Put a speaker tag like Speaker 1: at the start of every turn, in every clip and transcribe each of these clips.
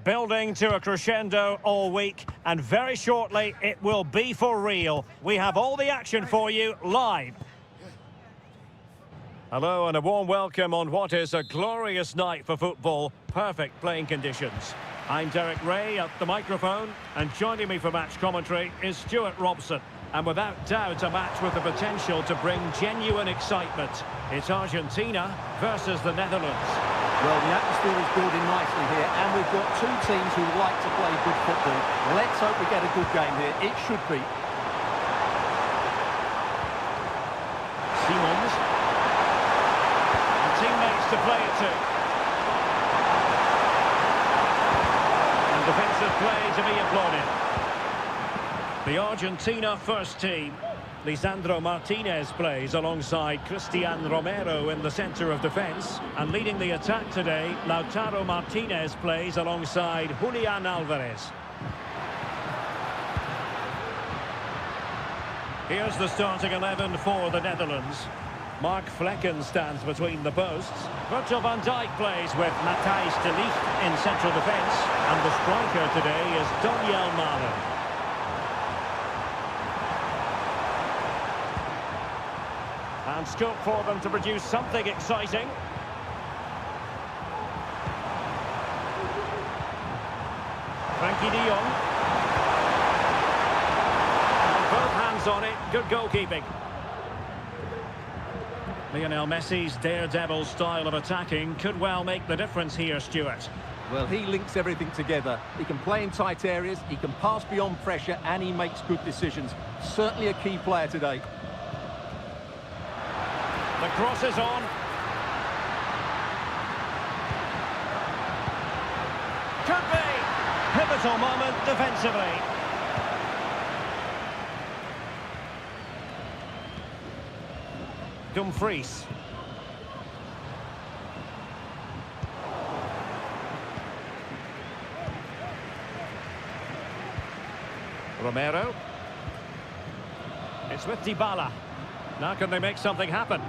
Speaker 1: Building to a crescendo all week, and very shortly it will be for real. We have all the action for you live. Hello and a warm welcome on what is a glorious night for football. Perfect playing conditions. I'm Derek Ray at the microphone, and joining me for match commentary is Stuart Robson. And without doubt, a match with the potential to bring genuine excitement. It's Argentina versus the Netherlands.
Speaker 2: Well, the atmosphere is building nicely here, and we've got two teams who like to play good football. Let's hope we get a good game here. It should be.
Speaker 1: Simons. And teammates to play it to. And defensive play to be applauded. The Argentina first team. Lisandro Martinez plays alongside Cristian Romero in the centre of defence. And leading the attack today, Lautaro Martinez plays alongside Julian Alvarez. Here's the starting 11 for the Netherlands. Mark Flekken stands between the posts. Virgil van Dijk plays with Matthijs de Ligt in central defence. And the striker today is Daniel Malen. And scope for them to produce something exciting. Frankie de Jong. And both hands on it. Good goalkeeping. Lionel Messi's daredevil style of attacking could well make the difference here, Stuart.
Speaker 2: Well, he links everything together. He can play in tight areas, he can pass beyond pressure, and he makes good decisions. Certainly a key player today.
Speaker 1: The cross is on. Could be. Pivotal moment defensively. Dumfries. Romero. It's with Dybala. Now can they make something happen?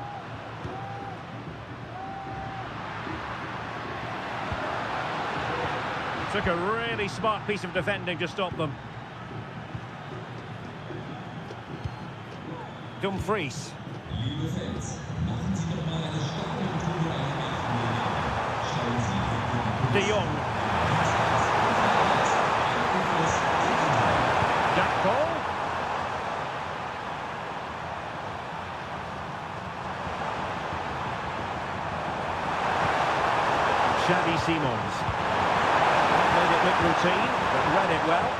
Speaker 1: Took a really smart piece of defending to stop them. Dumfries. De Jong. Gakpo. Xavi Simons. Look routine, but read it well.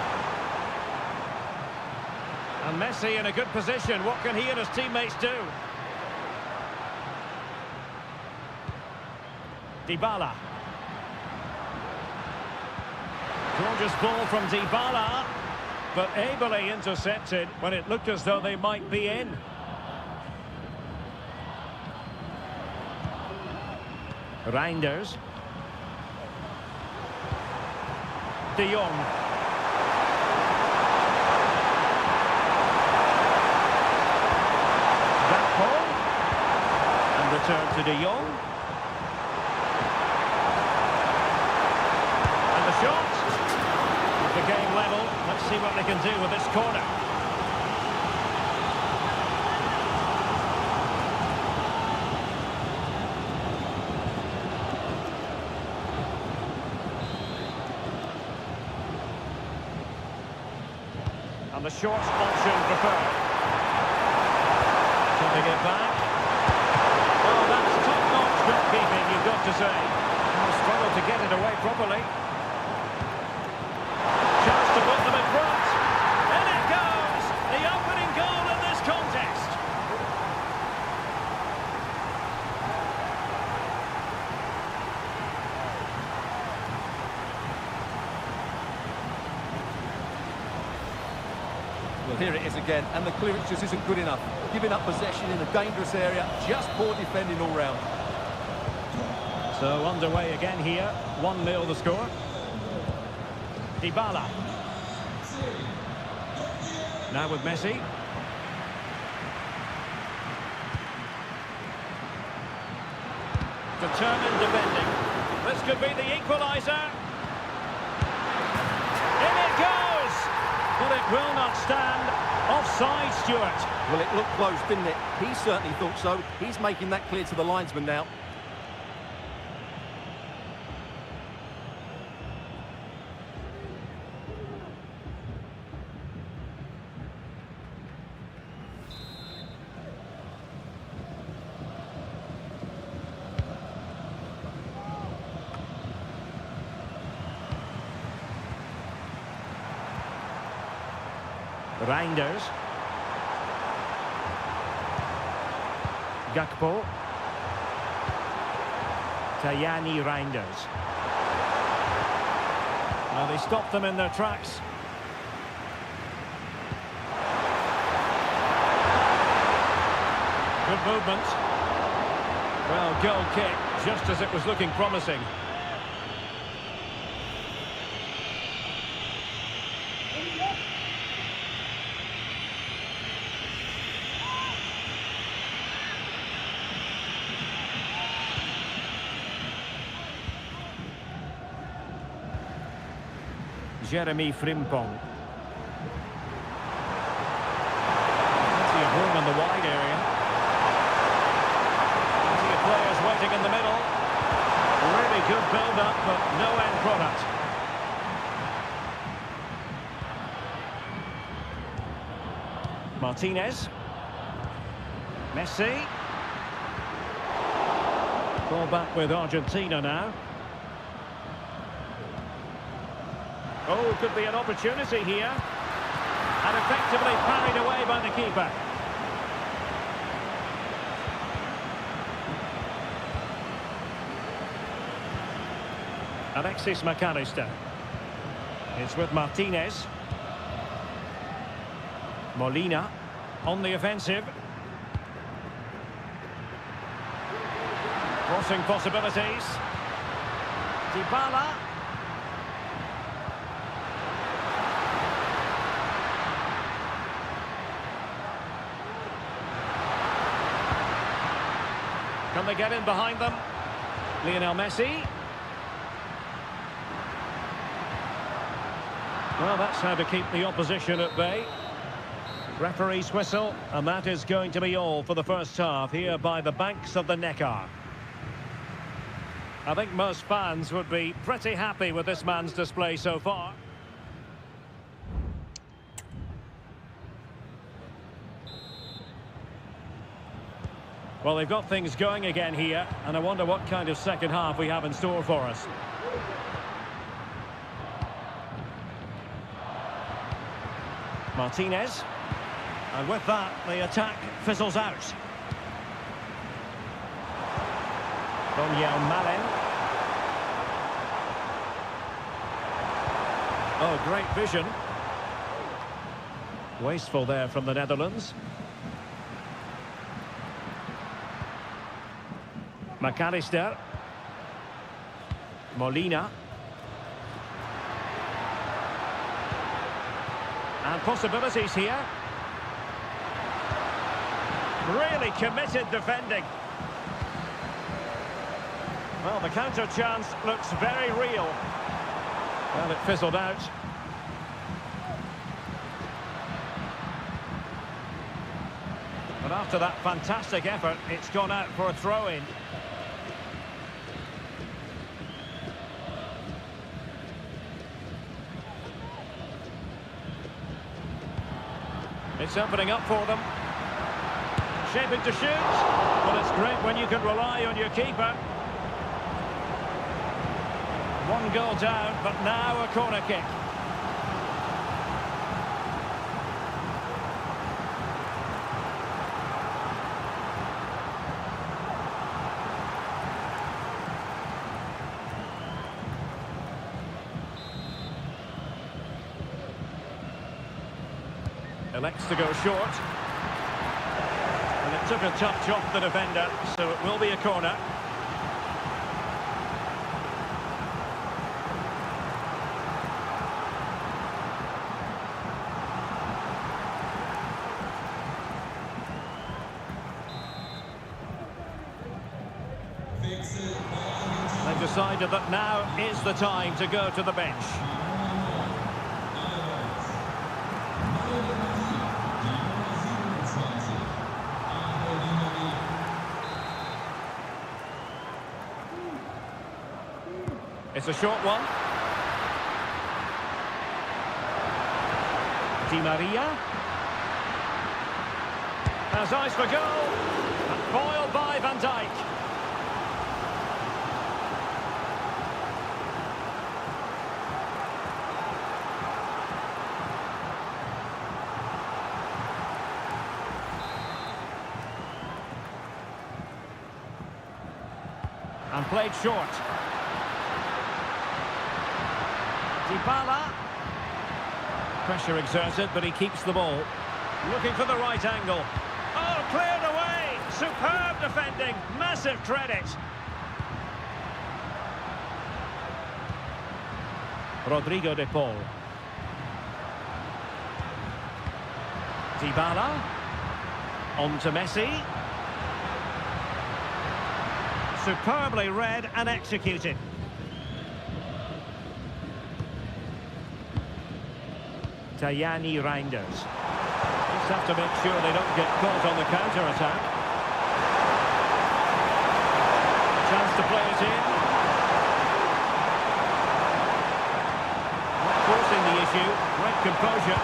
Speaker 1: And Messi in a good position. What can he and his teammates do? Dybala. Gorgeous ball from Dybala, but ably intercepted when it looked as though they might be in. Reinders. De Jong. Gakpo. And return to De Jong. And the shot. The game level. Let's see what they can do with this corner. And the short option preferred. Taking it back. Oh, that's top-notch goalkeeping, you've got to say. And struggled to get it away properly. Chance to put them in front. And it goes! The opening goal in this contest.
Speaker 2: Well, here it is again, and the clearance just isn't good enough. Giving up possession in a dangerous area, just poor defending all round.
Speaker 1: So underway again here, 1-0 the score. Dybala. Now with Messi. Determined defending. This could be the equaliser. Well, it will not stand. Offside, Stuart.
Speaker 2: Well, it looked close, didn't it? He certainly thought so. He's making that clear to the linesman now.
Speaker 1: Reinders. Gakpo. Tajani Reinders. Well, they stopped them in their tracks. Good movement. Well, goal kick, just as it was looking promising. Jeremy Frimpong. Plenty of room in the wide area. Plenty of players waiting in the middle. Really good build-up, but no end product. Martinez. Messi. Ball back with Argentina now. Oh, could be an opportunity here. And effectively parried away by the keeper. Alexis McAllister. It's with Martinez. Molina on the offensive. Crossing possibilities. Dybala. Can they get in behind them? Lionel Messi. Well, that's how to keep the opposition at bay. Referee's whistle, and that is going to be all for the first half here by the banks of the Neckar. I think most fans would be pretty happy with this man's display so far. Well, they've got things going again here, and I wonder what kind of second half we have in store for us. Martinez. And with that, the attack fizzles out. Donyell Malen. Oh, great vision. Wasteful there from the Netherlands. McAllister. Molina. And possibilities here. Really committed defending. Well, the counter chance looks very real. Well, it fizzled out. But after that fantastic effort, it's gone out for a throw-in. It's opening up for them. Shaping to shoot. Well, it's great when you can rely on your keeper. One goal down, but now a corner kick. Elects to go short. And it took a touch off the defender, so it will be a corner. They've decided that now is the time to go to the bench. It's a short one. Di Maria. Has eyes for goal. And foiled by Van Dijk. And played short. Dybala. Pressure exerted, but he keeps the ball. Looking for the right angle. Oh, cleared away! Superb defending. Massive credit. Rodrigo de Paul. Dybala. On to Messi. Superbly read and executed. Tajani Reinders. Just have to make sure they don't get caught on the counter-attack. Chance to play it in. Not forcing the issue. Great composure.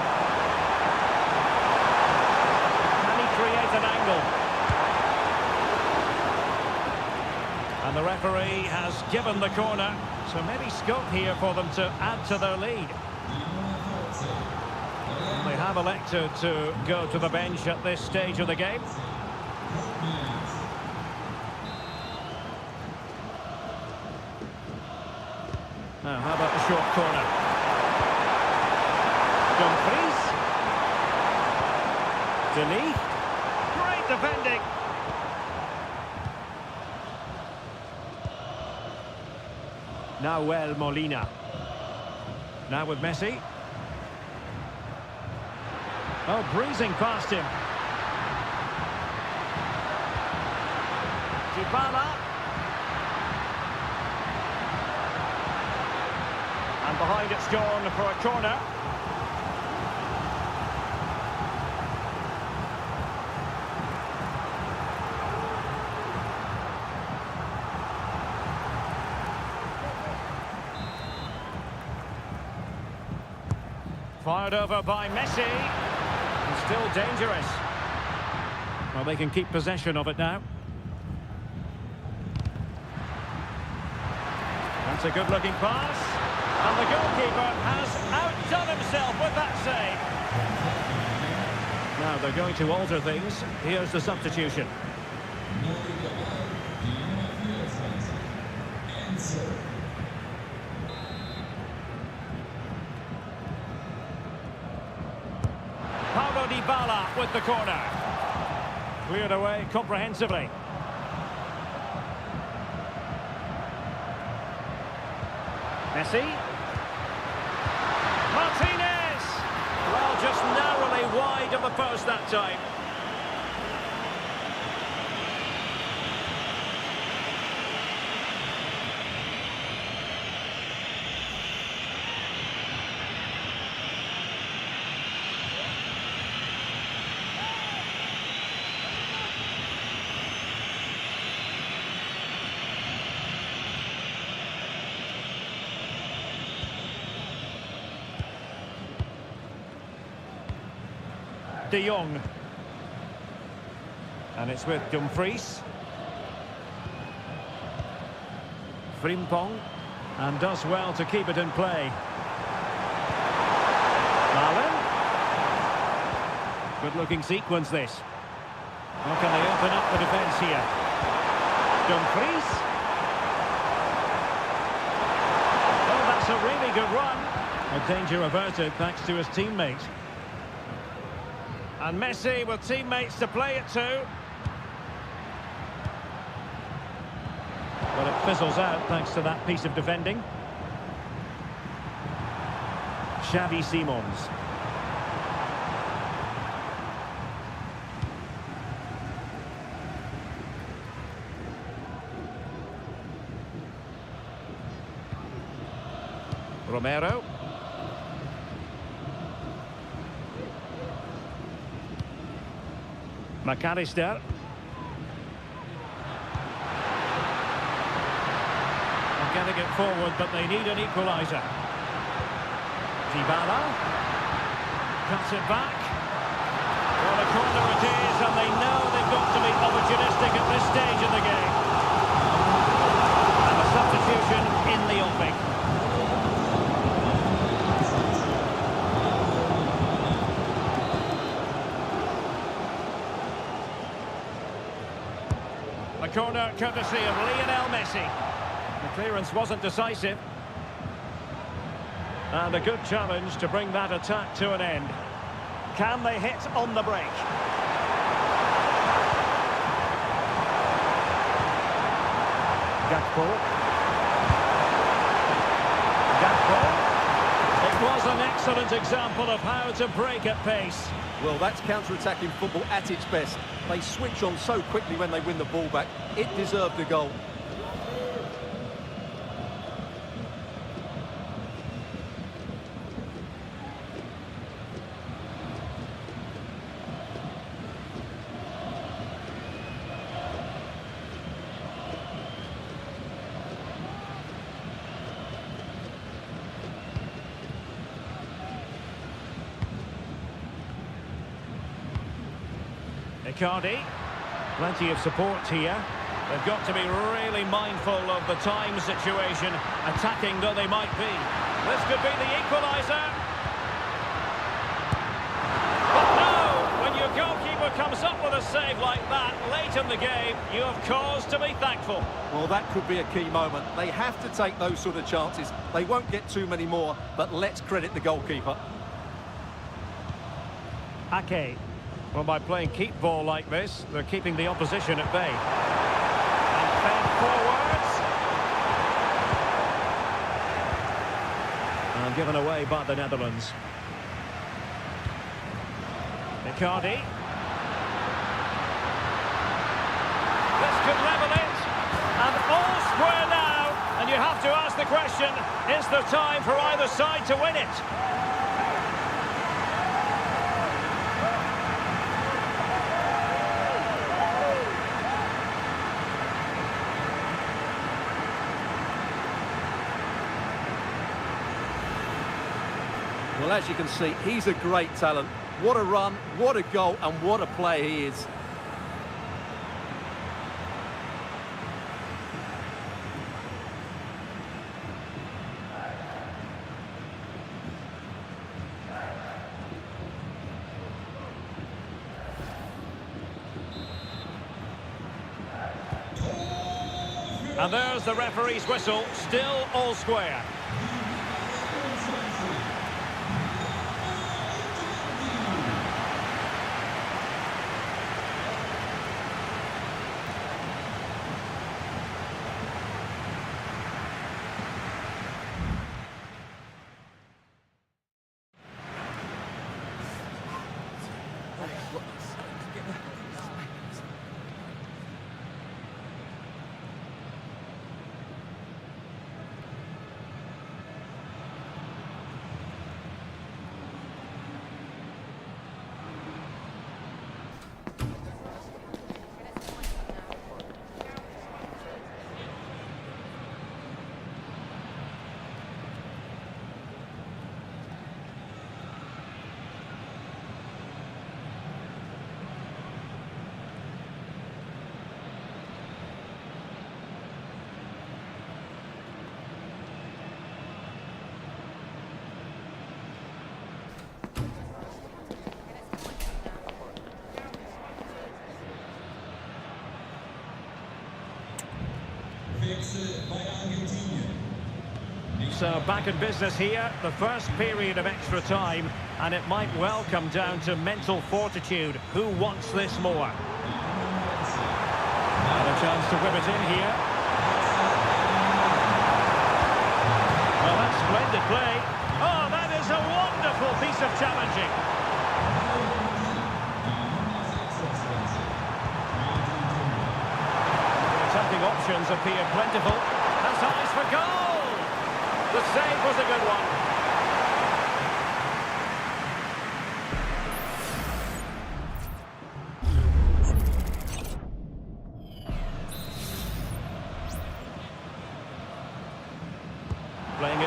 Speaker 1: Can he create an angle? And the referee has given the corner. So maybe scope here for them to add to their lead. They have elected to go to the bench at this stage of the game. Now, how about the short corner? Dumfries. Denis. Great defending. Nahuel Molina. Now with Messi. Oh, breezing past him. Dybala. And behind it's gone for a corner. Fired over by Messi. Still dangerous. Well, they can keep possession of it now. That's a good-looking pass. And the goalkeeper has outdone himself with that save. Now they're going to alter things. Here's the substitution. Dybala with the corner. Cleared away comprehensively. Messi. Martinez! Well, just narrowly wide of the post that time. De Jong. And it's with Dumfries. Frimpong. And does well to keep it in play. Malen. Good-looking sequence, this. How can they open up the defence here? Dumfries. Oh, that's a really good run. A danger averted thanks to his teammate. And Messi with teammates to play it to. But it fizzles out thanks to that piece of defending. Xavi Simons. Romero. McAllister. getting it forward, but they need an equaliser. Dybala cuts it back. Well, a corner it is, and they know they've got to be opportunistic at this stage of the game. And a substitution in the offing. A corner courtesy of Lionel Messi. The clearance wasn't decisive. And a good challenge to bring that attack to an end. Can they hit on the break? Gakpo. It was an excellent example of how to break at pace.
Speaker 2: Well, that's counter-attacking football at its best. They switch on so quickly when they win the ball back. It deserved a goal.
Speaker 1: Icardi, plenty of support here. They've got to be really mindful of the time situation, attacking though they might be. This could be the equaliser. But no! When your goalkeeper comes up with a save like that late in the game, you have cause to be thankful.
Speaker 2: Well, that could be a key moment. They have to take those sort of chances. They won't get too many more, but let's credit the goalkeeper.
Speaker 1: Ake. Well, by playing keep ball like this, they're keeping the opposition at bay. And fed forwards. And given away by the Netherlands. Icardi. This could level it. And all square now. And you have to ask the question, is there time for either side to win it?
Speaker 2: Well, as you can see, he's a great talent. What a run, what a goal, and what a player he is.
Speaker 1: And there's the referee's whistle, still all square. So back in business here, the first period of extra time, and it might well come down to mental fortitude. Who wants this more? And a chance to whip it in here. Well, that's splendid play. Oh, that is a wonderful piece of challenging. The attacking options appear plentiful. Has eyes for goal. The save was a good one.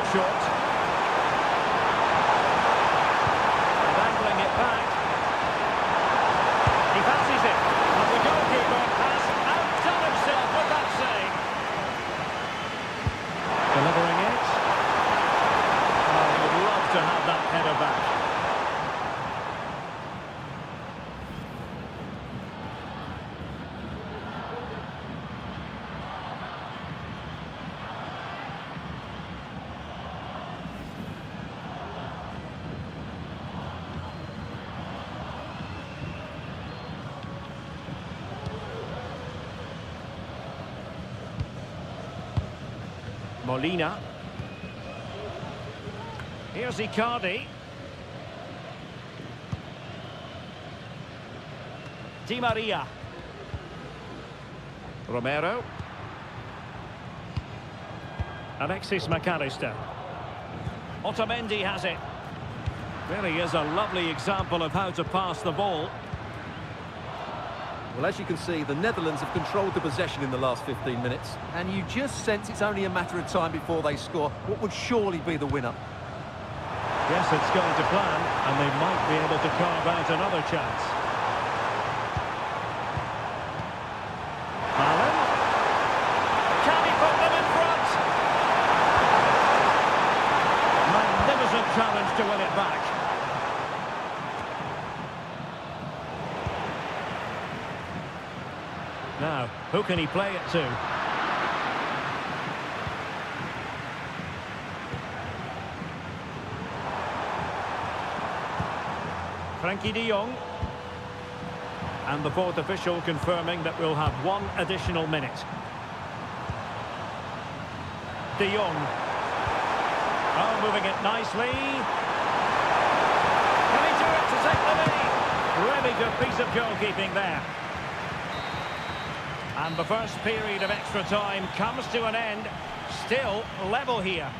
Speaker 1: it short. Dangling it back. He fancies it. And the goalkeeper has outdone himself with that save. Delivering it. Oh, he would love to have that header back. Molina. Here's Icardi. Di Maria. Romero. Alexis McAllister. Otamendi has it. Really is a lovely example of how to pass the ball.
Speaker 2: Well, as you can see, the Netherlands have controlled the possession in the last 15 minutes, and you just sense it's only a matter of time before they score what would surely be the winner.
Speaker 1: Yes, it's going to plan, and they might be able to carve out another chance. Allen. Can he put them in front? Magnificent challenge to win it back. Now, who can he play it to? Frankie de Jong. And the fourth official confirming that we'll have one additional minute. De Jong. Oh, moving it nicely. Can he do it to take the lead? Really good piece of goalkeeping there. And the first period of extra time comes to an end. Still level here.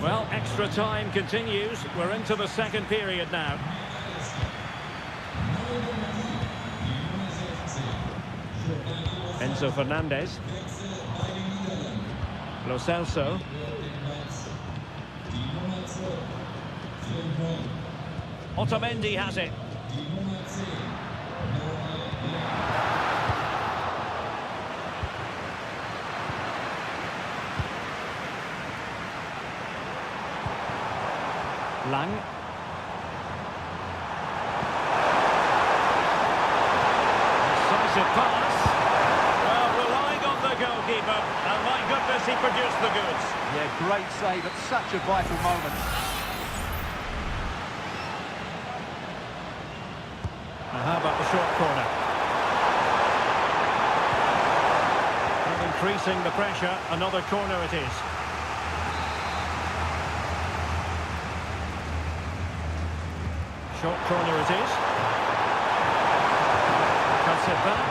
Speaker 1: Well, extra time continues. We're into the second period now. Enzo Fernandez. Lo Celso. Otamendi has it. Lang. Decisive pass. Well, relying on the goalkeeper, and my goodness, he produced the goods.
Speaker 2: Yeah, great save at such a vital moment.
Speaker 1: Now, how about the short corner? And increasing the pressure, another corner it is. Short corner it is. Cuts it back.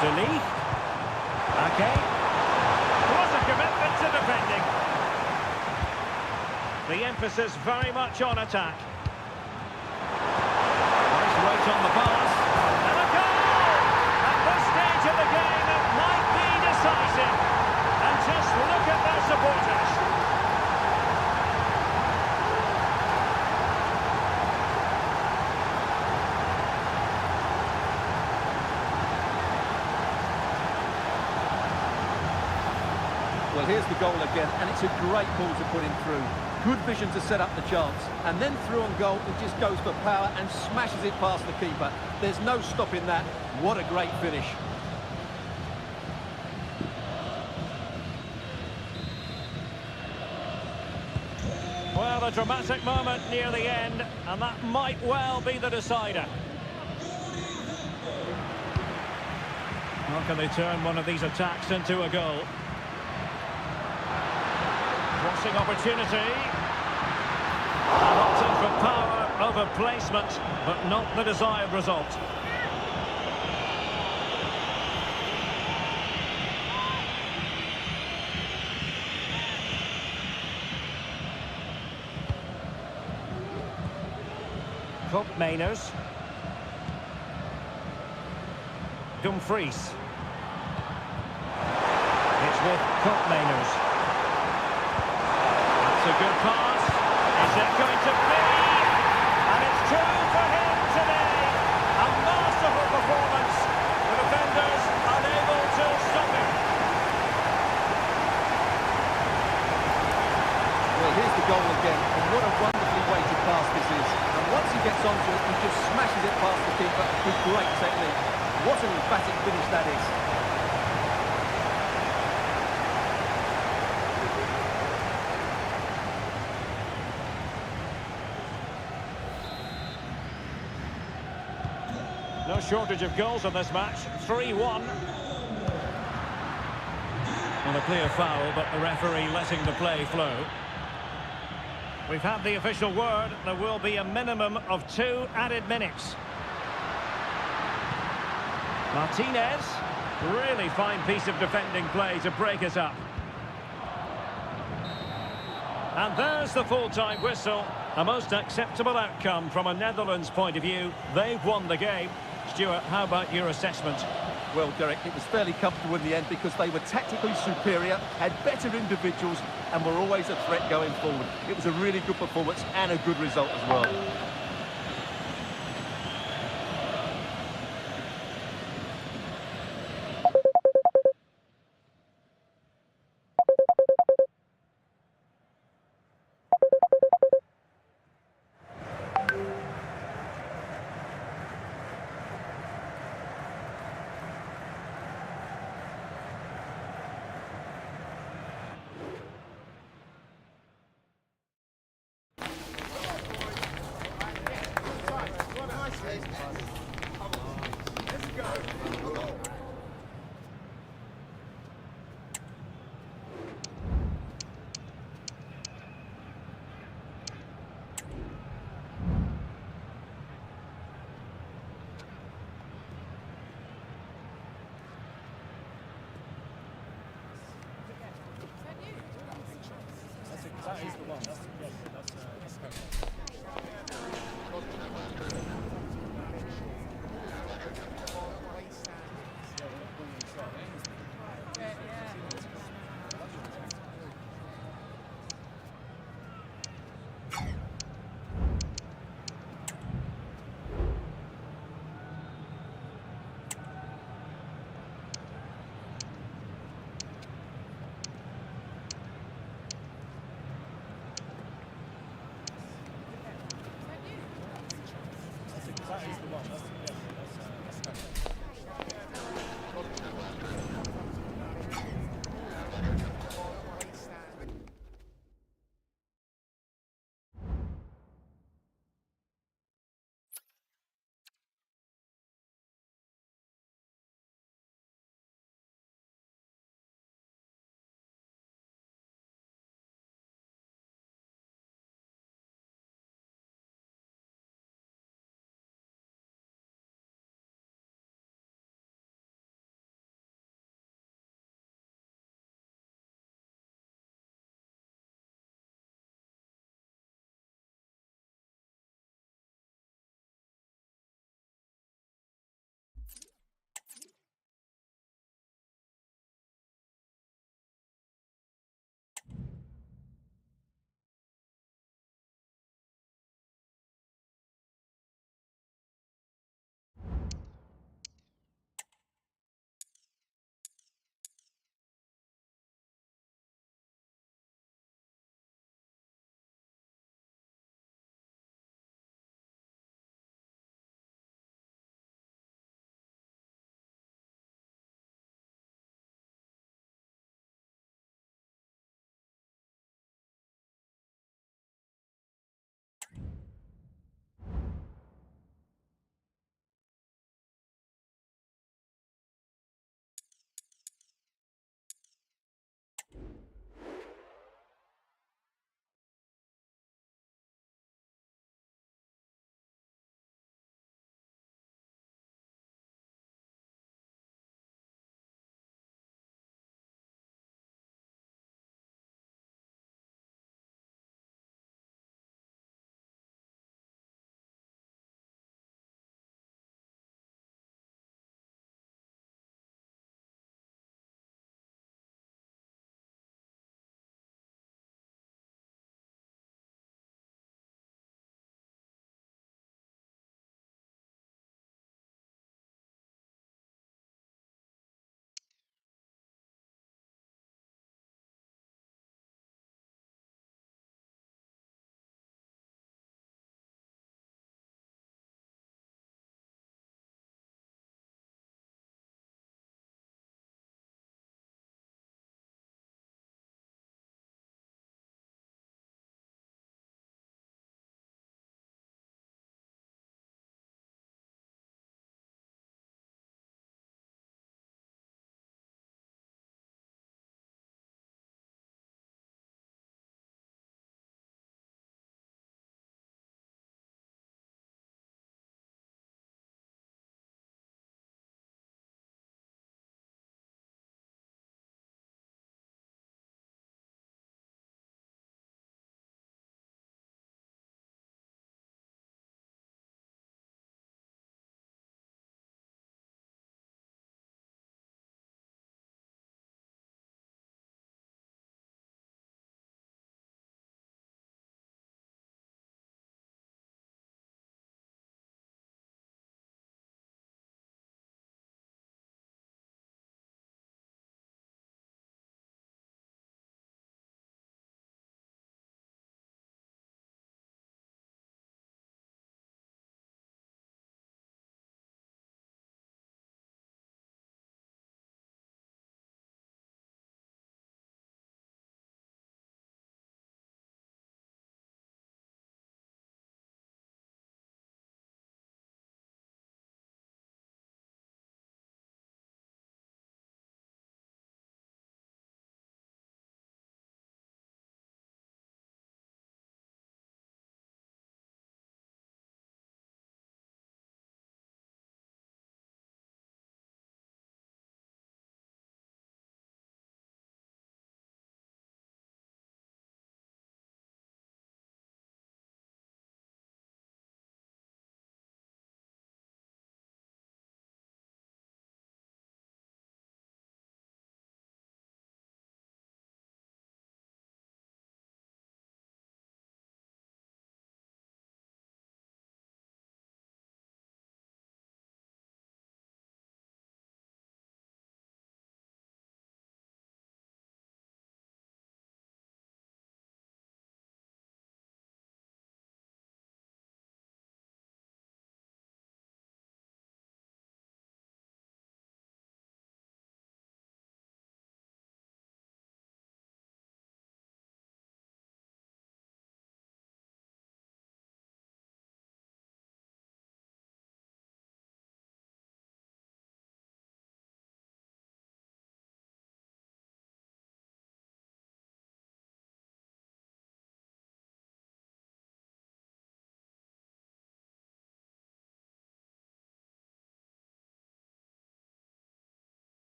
Speaker 1: Deli. Okay. Was a commitment to defending. The emphasis very much on attack. Nice weight on the pass. And a goal! At this stage of the game, it might be decisive. And just look at their supporters.
Speaker 2: Well, here's the goal again, and it's a great ball to put him through. Good vision to set up the chance. And then through on goal, it just goes for power and smashes it past the keeper. There's no stopping that. What a great finish.
Speaker 1: Well, a dramatic moment near the end, and that might well be the decider. How can they turn one of these attacks into a goal? Crossing opportunity. And opting for power over placement, but not the desired result. Koopmeiners. Dumfries. It's with Koopmeiners. That's a good pass. Is it going to be? And it's true for him today. A masterful performance. The defenders unable to stop him.
Speaker 2: Well, here's the goal again, and what a wonderfully weighted pass this is. And once he gets onto it, he just smashes it past the keeper with great technique. What an emphatic finish that is.
Speaker 1: No shortage of goals on this match. 3-1. Well, a clear foul, but the referee letting the play flow. We've had the official word. There will be a minimum of 2 added minutes. Martinez. Really fine piece of defending play to break us up. And there's the full-time whistle. A most acceptable outcome from a Netherlands point of view. They've won the game. Stuart, how about your assessment?
Speaker 2: Well, Derek, it was fairly comfortable in the end because they were tactically superior, had better individuals, and were always a threat going forward. It was a really good performance and a good result as well.
Speaker 3: That is the one. That's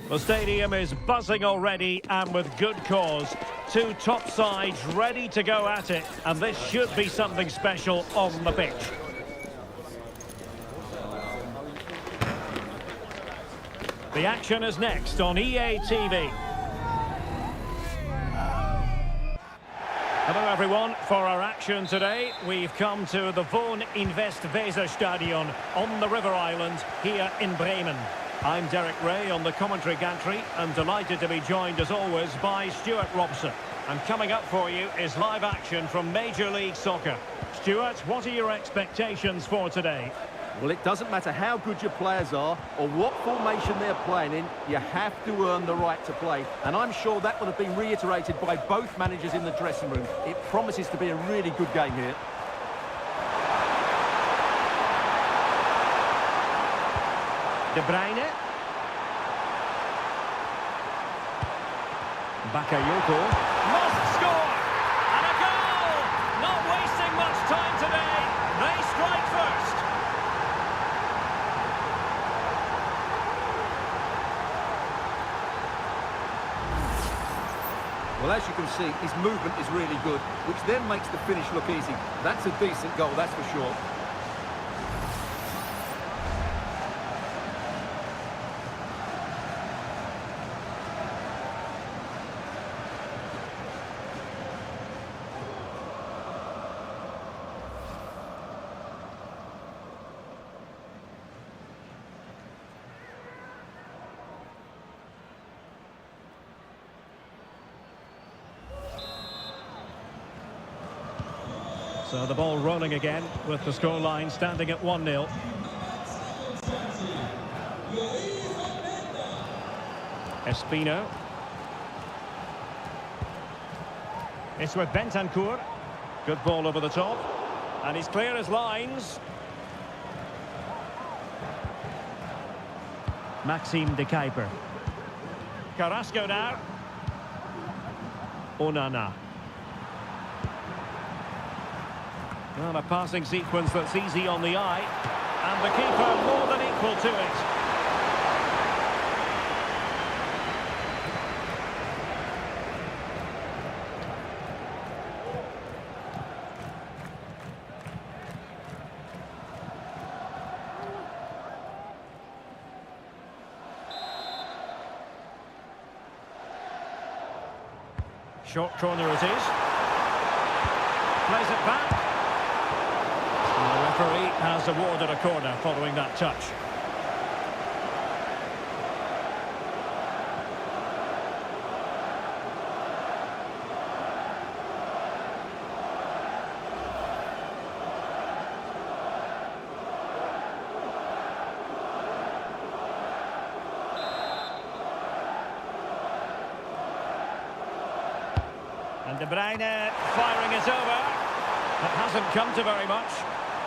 Speaker 1: The stadium is buzzing already, and with good cause. Two top sides ready to go at it, and this should be something special on the pitch. The action is next on EA TV. Hello everyone, for our action today we've come to the Woon Invest-Weserstadion on the River Island here in Bremen. I'm Derek Ray on the commentary gantry and delighted to be joined as always by Stuart Robson. And coming up for you is live action from Major League Soccer. Stuart, what are your expectations for today?
Speaker 2: Well, it doesn't matter how good your players are or what formation they're playing in, you have to earn the right to play. And I'm sure that would have been reiterated by both managers in the dressing room. It promises to be a really good game here.
Speaker 1: De Bruyne. Bakayoko. Must score! And a goal! Not wasting much time today. They strike first.
Speaker 2: Well, as you can see, his movement is really good, which then makes the finish look easy. That's a decent goal, that's for sure.
Speaker 1: So the ball rolling again with the scoreline standing at 1-0. Espino. It's with Bentancur. Good ball over the top. And he's clear as lines. Maxime de Kuiper. Carrasco now. Onana. Well, a passing sequence that's easy on the eye. And the keeper more than equal to it. Short corner it is. Plays it back. The referee has awarded a corner following that touch. And De Bruyne firing it over. That hasn't come to very much.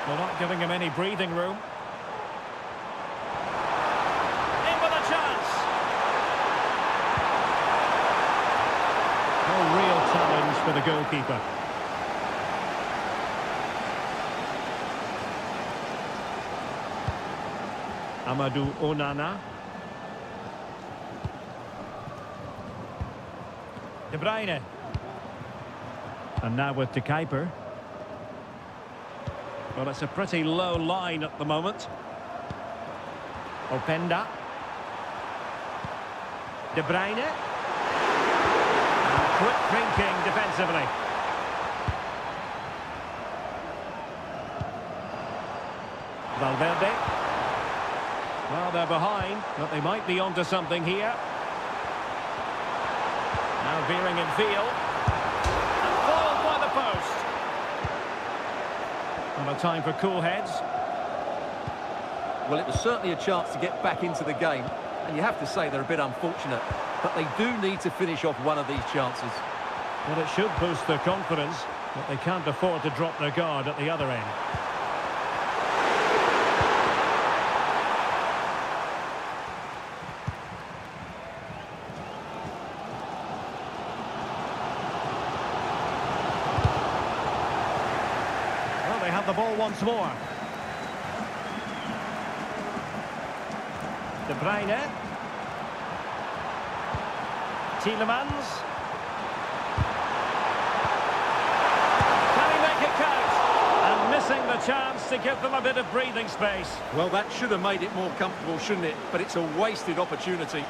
Speaker 1: They're not giving him any breathing room. In with a chance. No real challenge for the goalkeeper. Amadou Onana. De Bruyne. And now with De Kuiper. Well, it's a pretty low line at the moment. Openda. De Bruyne. And quick thinking defensively. Valverde. Well, they're behind, but they might be onto something here. Now veering in field. And foiled by the post. Not a time for cool heads.
Speaker 2: Well, it was certainly a chance to get back into the game, and you have to say they're a bit unfortunate, but they do need to finish off one of these chances.
Speaker 1: Well, it should boost their confidence, but they can't afford to drop their guard at the other end. Have the ball once more. De Bruyne. Tielemans. Can he make it count? And missing the chance to give them a bit of breathing space.
Speaker 2: Well, that should have made it more comfortable, shouldn't it? But it's a wasted opportunity.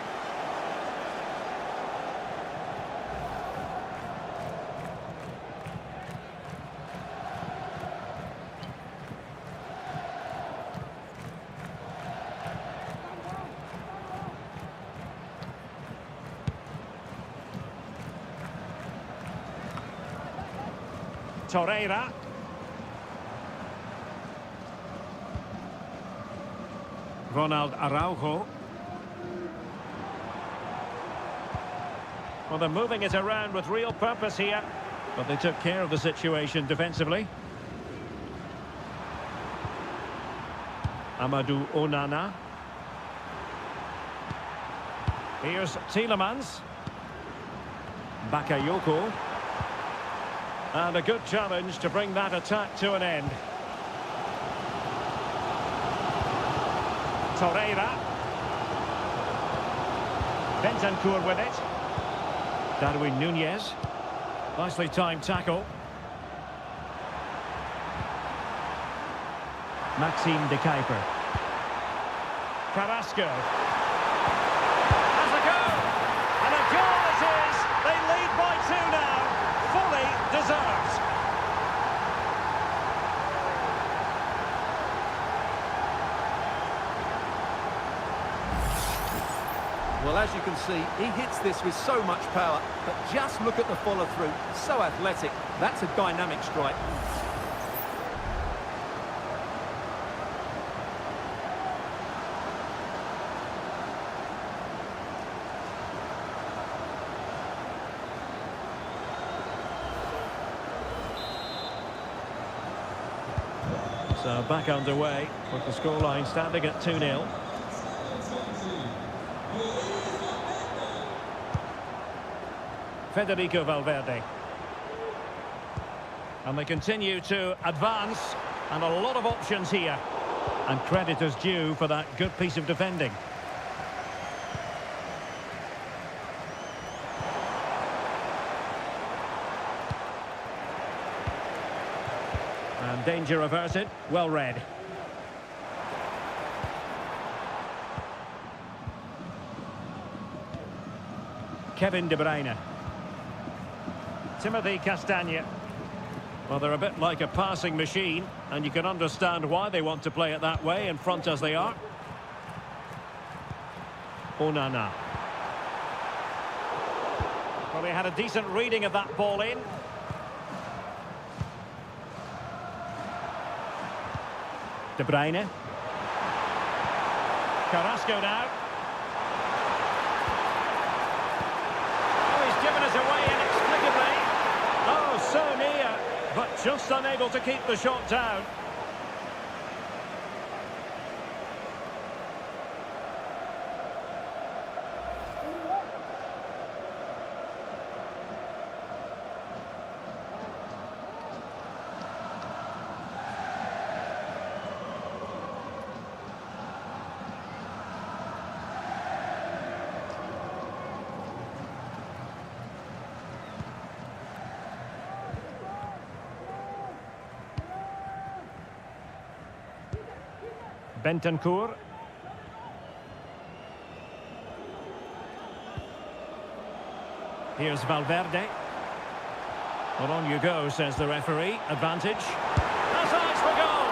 Speaker 1: Torreira. Ronald Araujo. Well, they're moving it around with real purpose here, but they took care of the situation defensively. Amadou Onana. Here's Tielemans. Bakayoko. And a good challenge to bring that attack to an end. Torreira. Bentancur with it. Darwin Núñez. Nicely timed tackle. Maxime de Kuyper. Carrasco. Has a go! And a goal it is! They lead by 2 now. Fully deserved.
Speaker 2: Well, as you can see, he hits this with so much power, but just look at the follow-through. So athletic. That's a dynamic strike.
Speaker 1: So back underway with the scoreline standing at 2-0. Federico Valverde. And they continue to advance, and a lot of options here. And credit is due for that good piece of defending. And danger averted, well read. Kevin De Bruyne. Timothy Castagne. Well, they're a bit like a passing machine, and you can understand why they want to play it that way, in front as they are. Onana. Well, they had a decent reading of that ball in. De Bruyne. Carrasco now. Oh, he's given us away inexplicably. Oh, so near, but just unable to keep the shot down. Bentancur. Here's Valverde. Well, on you go, says the referee. Advantage. That's eyes for goal.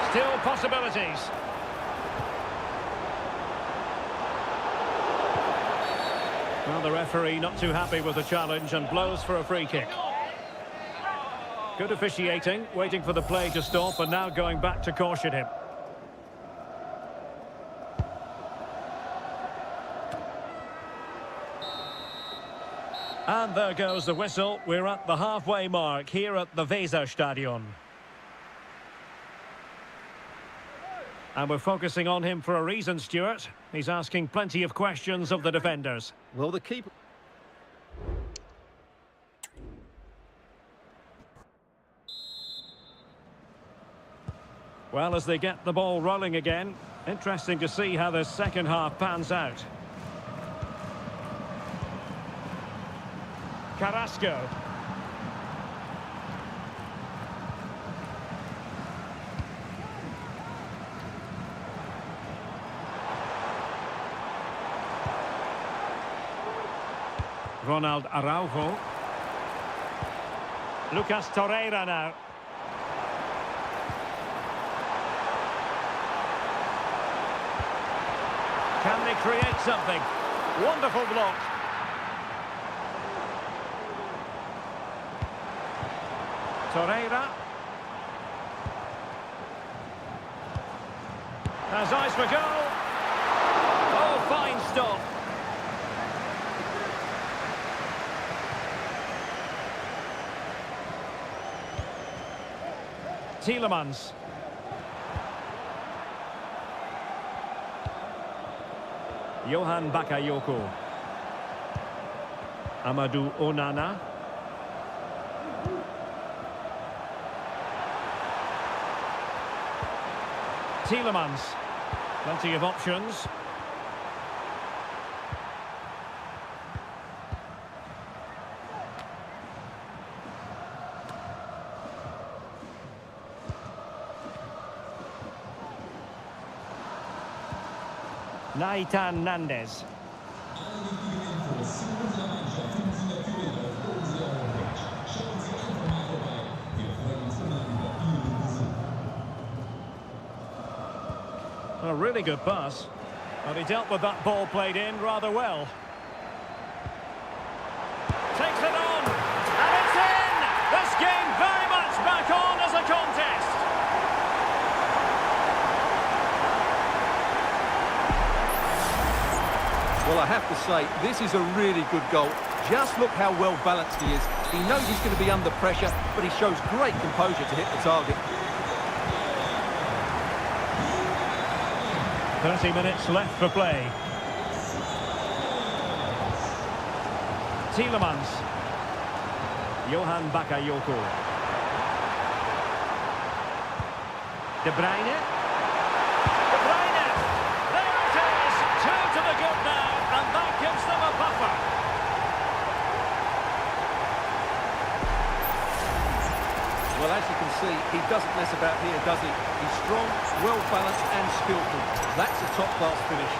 Speaker 1: Still possibilities. Well, the referee not too happy with the challenge and blows for a free kick. Good officiating, waiting for the play to stop and now going back to caution him. And there goes the whistle. We're at the halfway mark here at the Weserstadion. And we're focusing on him for a reason, Stuart. He's asking plenty of questions of the defenders.
Speaker 2: Well, the keeper...
Speaker 1: Well, as they get the ball rolling again, interesting to see how the second half pans out. Carrasco. Ronald Araujo. Lucas Torreira now. Can they create something? Wonderful block. Torreira. Has eyes for goal. Oh, fine stop. Tielemans. Johan Bakayoko. Amadou Onana. Tielemans. Plenty of options. Naitan Nandez. A really good pass. But he dealt with that ball played in rather well. Takes it on. And it's in! This game very much back on as a contest.
Speaker 2: Well, I have to say, this is a really good goal. Just look how well balanced he is. He knows he's going to be under pressure, but he shows great composure to hit the target.
Speaker 1: 30 minutes left for play. Tielemans. Johan Bakayoko. De Bruyne. De Bruyne. There it is. 2 to the good now, and that gives them a buffer.
Speaker 2: Well, as you can see, he doesn't mess about here, does he? He's strong, well-balanced and skillful. That's a top-class finish.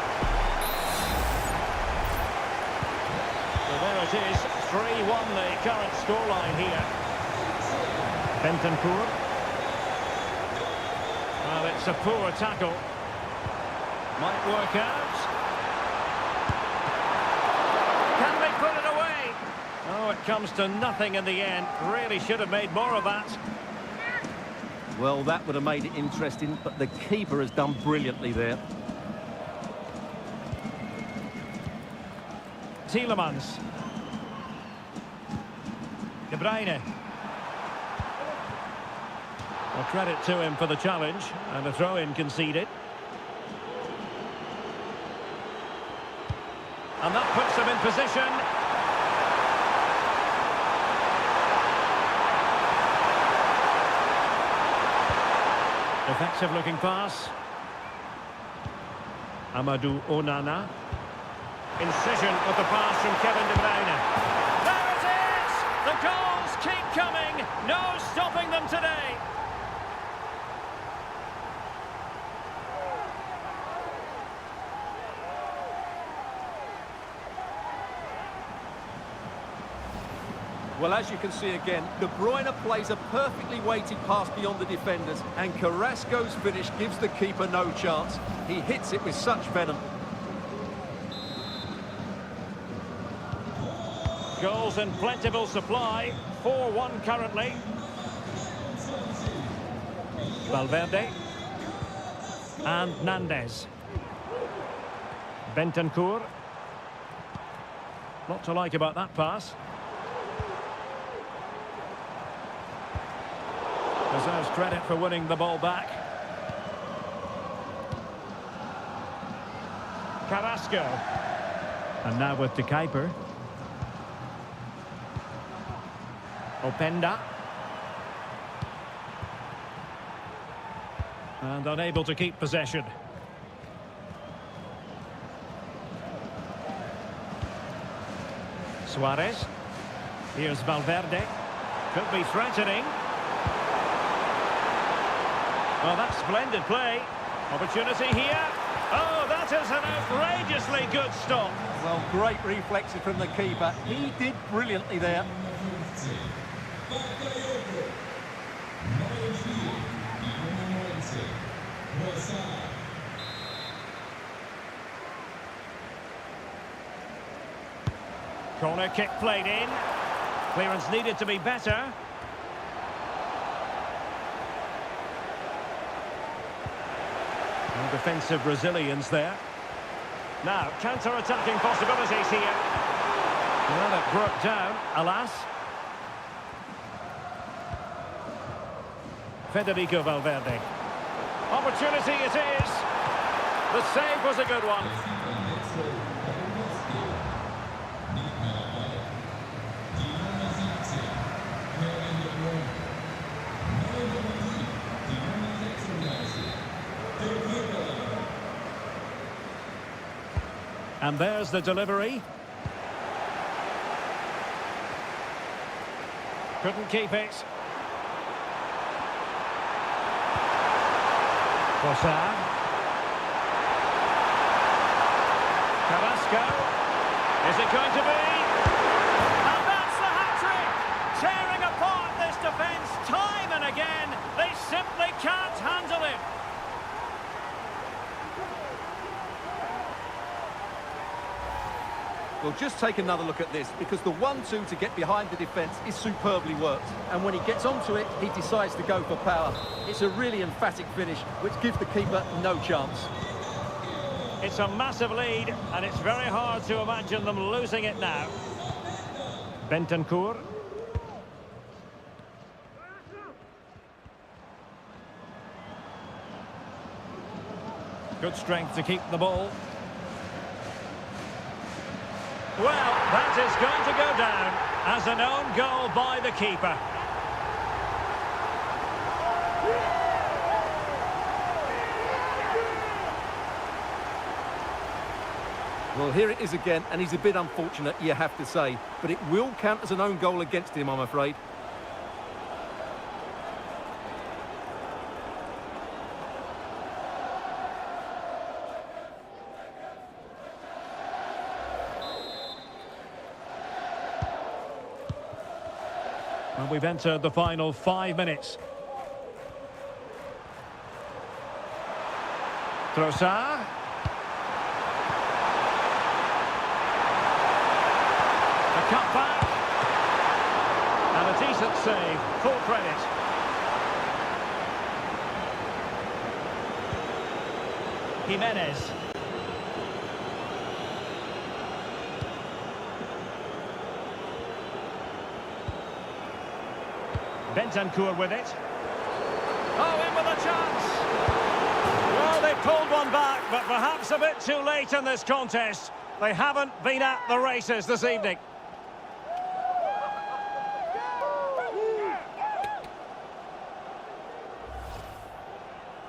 Speaker 1: So there it is, 3-1 the current scoreline here. Bentancur. Well, it's a poor tackle. Might work out. Can they put it away? Oh, it comes to nothing in the end. Really should have made more of that.
Speaker 2: Well, that would have made it interesting, but the keeper has done brilliantly there.
Speaker 1: Tielemans. De Bruyne. Well, credit to him for the challenge, and a throw-in conceded. And that puts them in position. Effective looking pass. Amadou Onana. Incision with the pass from Kevin De Bruyne. There it is! The goals keep coming. No stopping them today.
Speaker 2: Well, as you can see again, De Bruyne plays a perfectly weighted pass beyond the defenders, and Carrasco's finish gives the keeper no chance. He hits it with such venom.
Speaker 1: Goals in plentiful supply. 4-1 currently. Valverde. And Nandez. Bentancur. Not to like about that pass. Deserves credit for winning the ball back. Carrasco. And now with De Kuiper. Openda. And unable to keep possession. Suarez. Here's Valverde. Could be threatening. Well, that's splendid play. Opportunity here. Oh, that is an outrageously good stop.
Speaker 2: Well, great reflexes from the keeper. He did brilliantly there.
Speaker 1: Corner kick played in. Clearance needed to be better. And defensive resilience there. Now, counter-attacking possibilities here. Well, it broke down, alas. Federico Valverde. Opportunity it is. The save was a good one. And there's the delivery. Couldn't keep it. Trossard. Carrasco. Is it going to be? And that's the hat-trick! Tearing apart this defence time and again. They simply can't handle it.
Speaker 2: Well, just take another look at this, because the 1-2 to get behind the defence is superbly worked. And when he gets onto it, he decides to go for power. It's a really emphatic finish, which gives the keeper no chance.
Speaker 1: It's a massive lead, and it's very hard to imagine them losing it now. Bentancur. Good strength to keep the ball. Well, that is going to go down as an own goal by the keeper.
Speaker 2: Well, here it is again, and he's a bit unfortunate, you have to say. But it will count as an own goal against him, I'm afraid.
Speaker 1: And we've entered the final 5 minutes. Trossard. A cutback. And a decent save. Full credit. Jimenez. Bentancur with it. Oh, in with a chance. Well, they pulled one back, but perhaps a bit too late in this contest. They haven't been at the races this evening.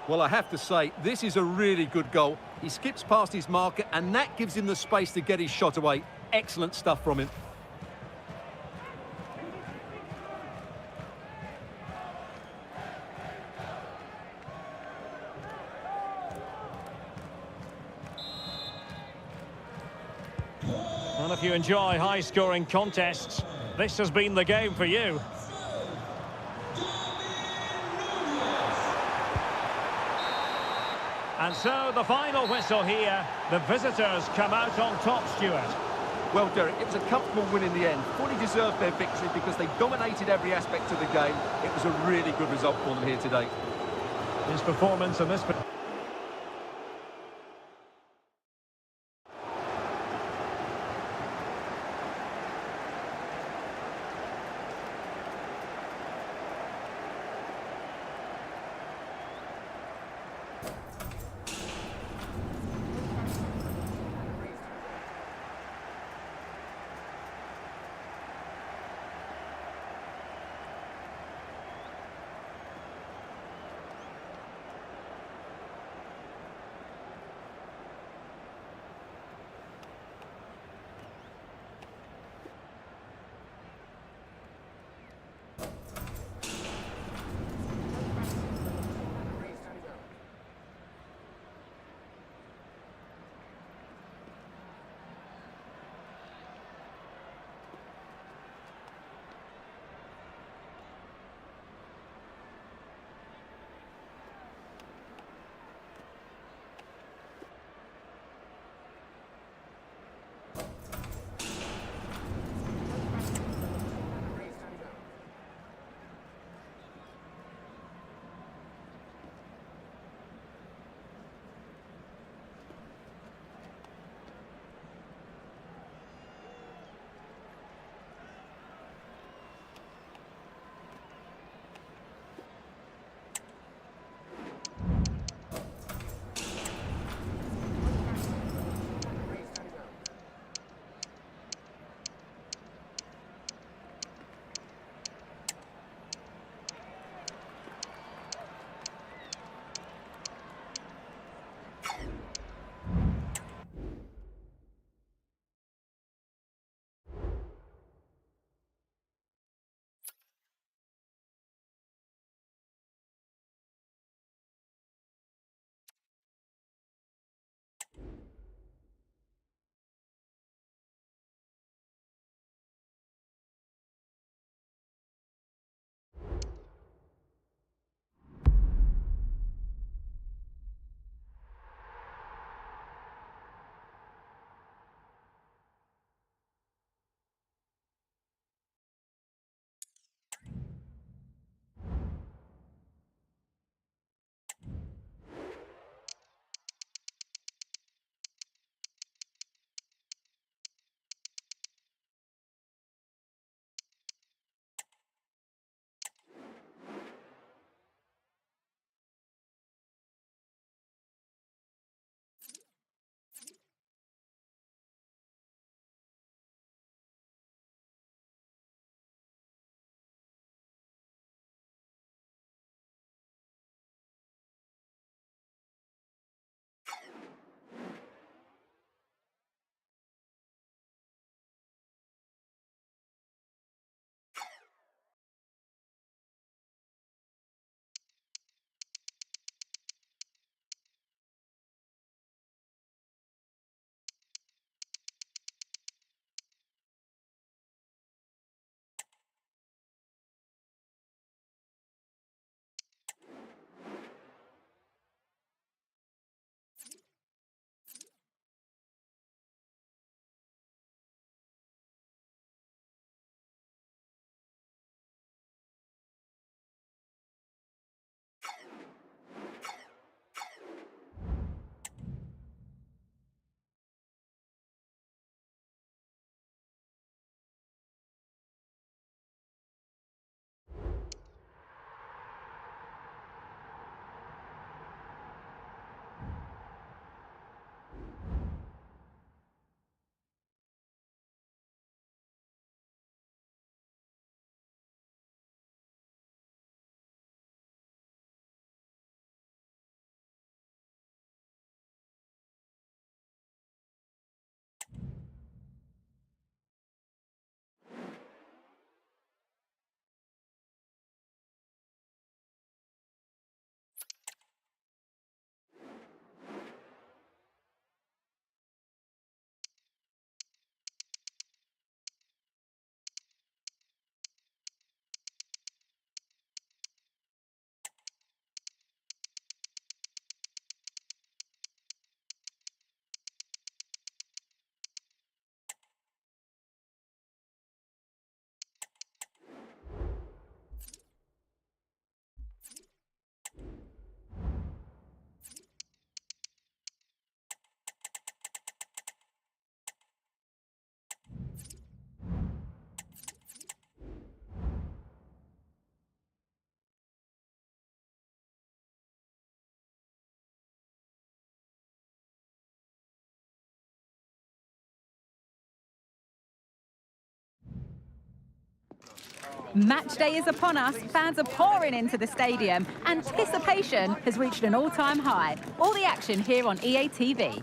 Speaker 2: Well, I have to say, this is a really good goal. He skips past his marker, and that gives him the space to get his shot away. Excellent stuff from him.
Speaker 1: Well, if you enjoy high-scoring contests, this has been the game for you. And so, the final whistle here. The visitors come out on top, Stuart.
Speaker 2: Well, Derek, it was a comfortable win in the end. Fully deserved their victory because they dominated every aspect of the game. It was a really good result for them here today.
Speaker 1: His performance in this...
Speaker 4: Match day is upon us. Fans are pouring into the stadium. Anticipation has reached an all-time high. All the action here on EA TV.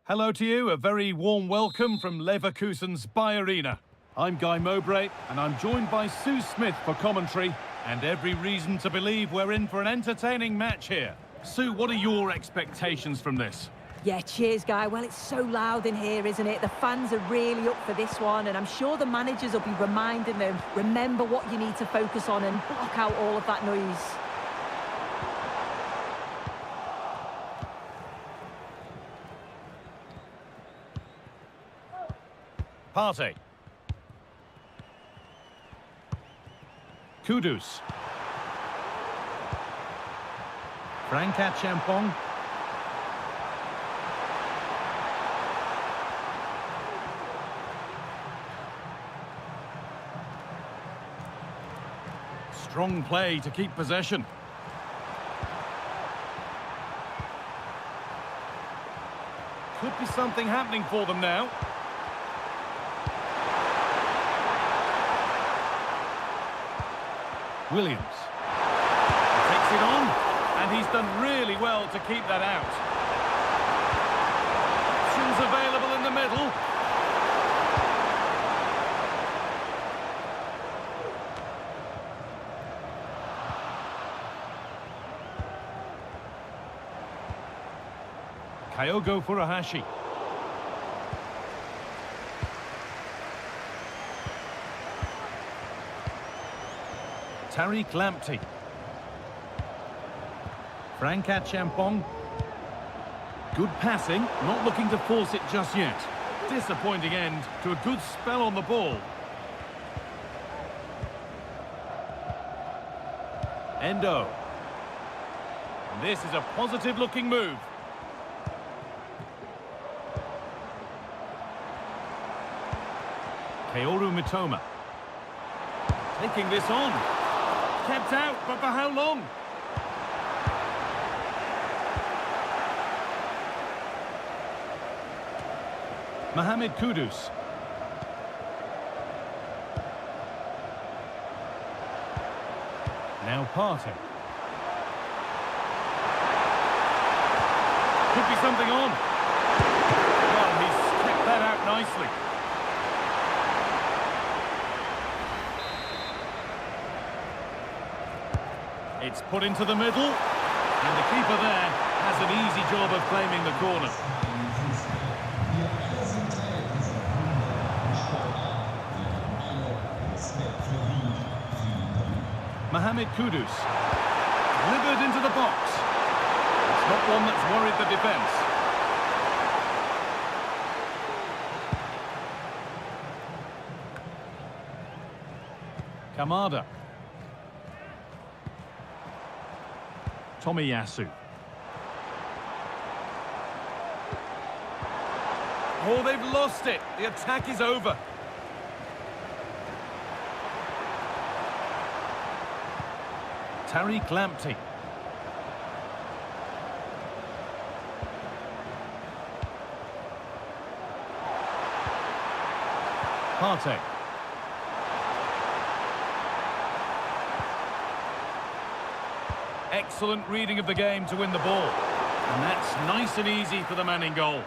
Speaker 5: Hello to you, a very warm welcome from Leverkusen's Bayer Arena. I'm Guy Mowbray, and I'm joined by Sue Smith for commentary, and every reason to believe we're in for an entertaining match here. Sue, what are your expectations from this?
Speaker 4: Yeah, cheers, Guy. Well, it's so loud in here, isn't it? The fans are really up for this one, and I'm sure the managers will be reminding them, remember what you need to focus on and block out all of that noise.
Speaker 5: Partey. Kudus. Frankat Champong. Strong play to keep possession. Could be something happening for them now. Williams. Takes it on, and he's done really well to keep that out. Options available in the middle. Kyogo Furuhashi. Tariq Lamptey. Frankat Champong. Good passing, not looking to force it just yet. Disappointing end to a good spell on the ball. Endo. And this is a positive-looking move. Kaoru Mitoma. Taking this on. Kept out, but for how long? Mohamed Kudus. Now Partey. Could be something on. Well, he's kept that out nicely. It's put into the middle, and the keeper there has an easy job of claiming the corner. Mohamed Kudus, delivered into the box. It's not one that's worried the defence. Kamada. Tomiyasu. Oh, they've lost it. The attack is over. Tariq Lamptey. Partey. Excellent reading of the game to win the ball. And that's nice and easy for the man in goal.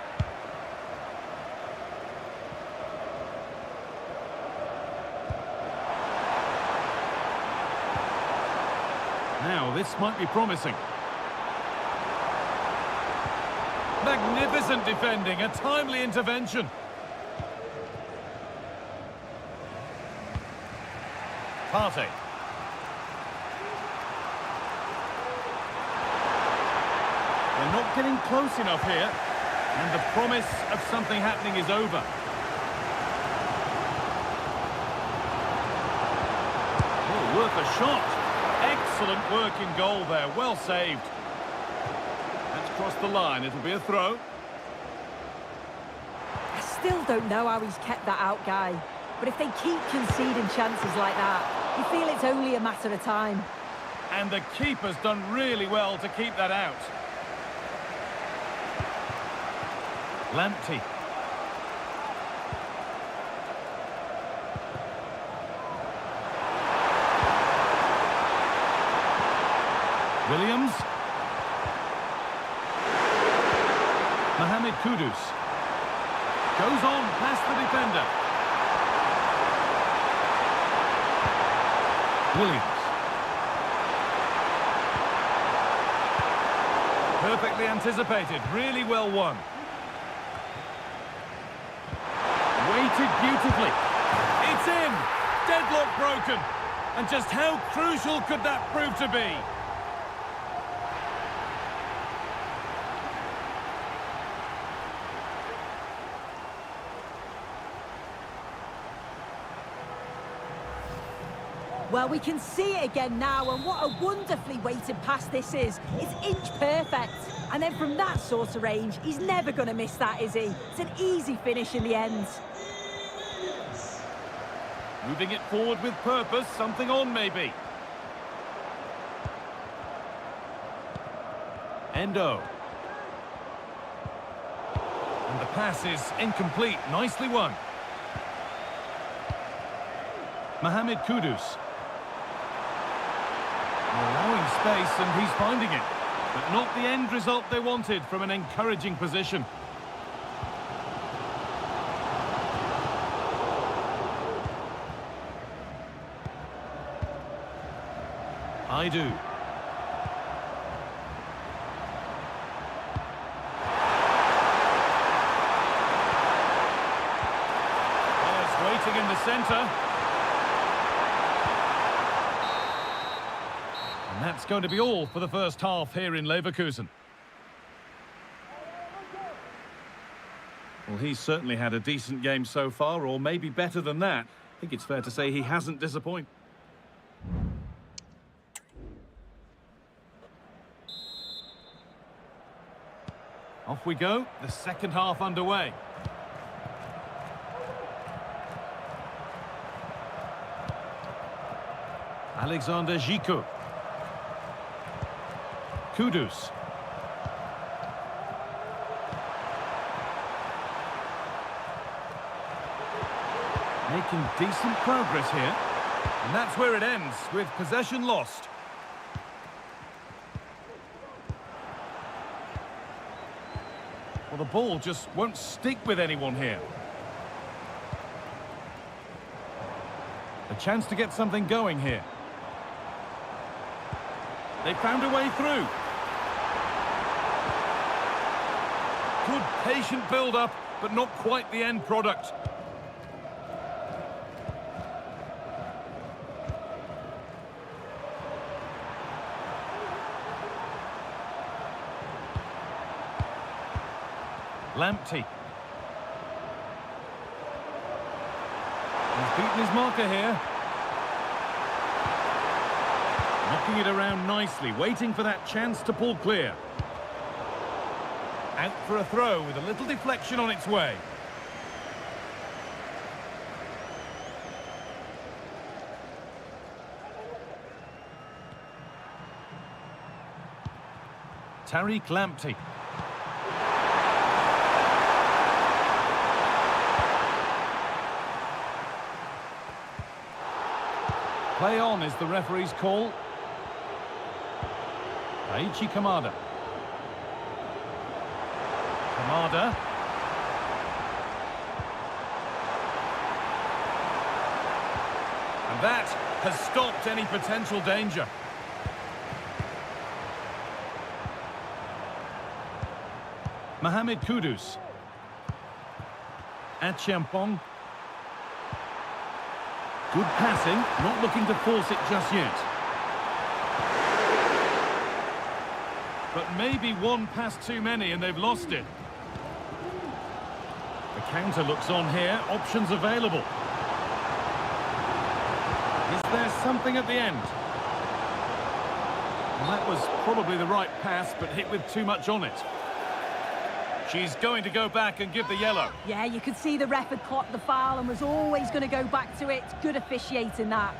Speaker 5: Now, this might be promising. Magnificent defending, a timely intervention. Partey. They're not getting close enough here, and the promise of something happening is over. Oh, worth a shot. Excellent work in goal there, well saved. That's crossed the line, it'll be a throw.
Speaker 4: I still don't know how he's kept that out, Guy. But if they keep conceding chances like that, you feel it's only a matter of time.
Speaker 5: And the keeper's done really well to keep that out. Lamptey. Williams. Mohamed Kudus. Goes on past the defender. Williams. Perfectly anticipated, really well won. Weighted beautifully. It's in! Deadlock broken. And just how crucial could that prove to be?
Speaker 4: Well, we can see it again now, and what a wonderfully weighted pass this is. It's inch perfect. And then from that sort of range, he's never going to miss that, is he? It's an easy finish in the end.
Speaker 5: Moving it forward with purpose, something on maybe. Endo. And the pass is incomplete, nicely won. Mohamed Kudus. Allowing space and he's finding it. But not the end result they wanted from an encouraging position. I do. Waiting in the centre. And that's going to be all for the first half here in Leverkusen. Well, he's certainly had a decent game so far, or maybe better than that. I think it's fair to say he hasn't disappointed. Off we go, the second half underway. Alexander Zico. Kudus. Making decent progress here. And that's where it ends, with possession lost. Well, the ball just won't stick with anyone here. A chance to get something going here. They found a way through. Good patient build-up, but not quite the end product. Lamptey. He's beaten his marker here. Knocking it around nicely, waiting for that chance to pull clear. Out for a throw with a little deflection on its way. Tariq Lamptey. Play on is the referee's call. Aichi Kamada. Kamada. And that has stopped any potential danger. Mohamed Kudus. Achampong. Good passing, not looking to force it just yet. But maybe one pass too many and they've lost it. The counter looks on here, options available. Is there something at the end? Well, that was probably the right pass, but hit with too much on it. She's going to go back and give the yellow.
Speaker 4: Yeah, you could see the ref had clocked the foul and was always going to go back to it. Good officiating that.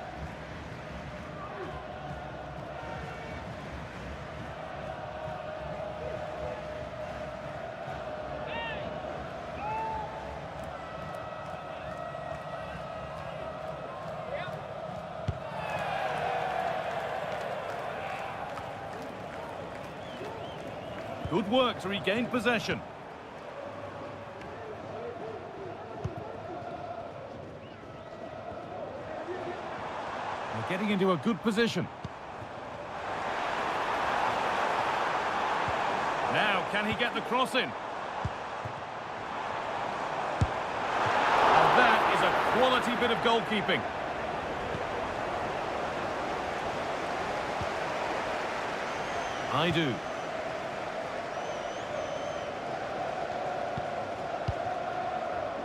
Speaker 5: Good work to regain possession. Getting into a good position. Now, can he get the cross in? And that is a quality bit of goalkeeping. I do.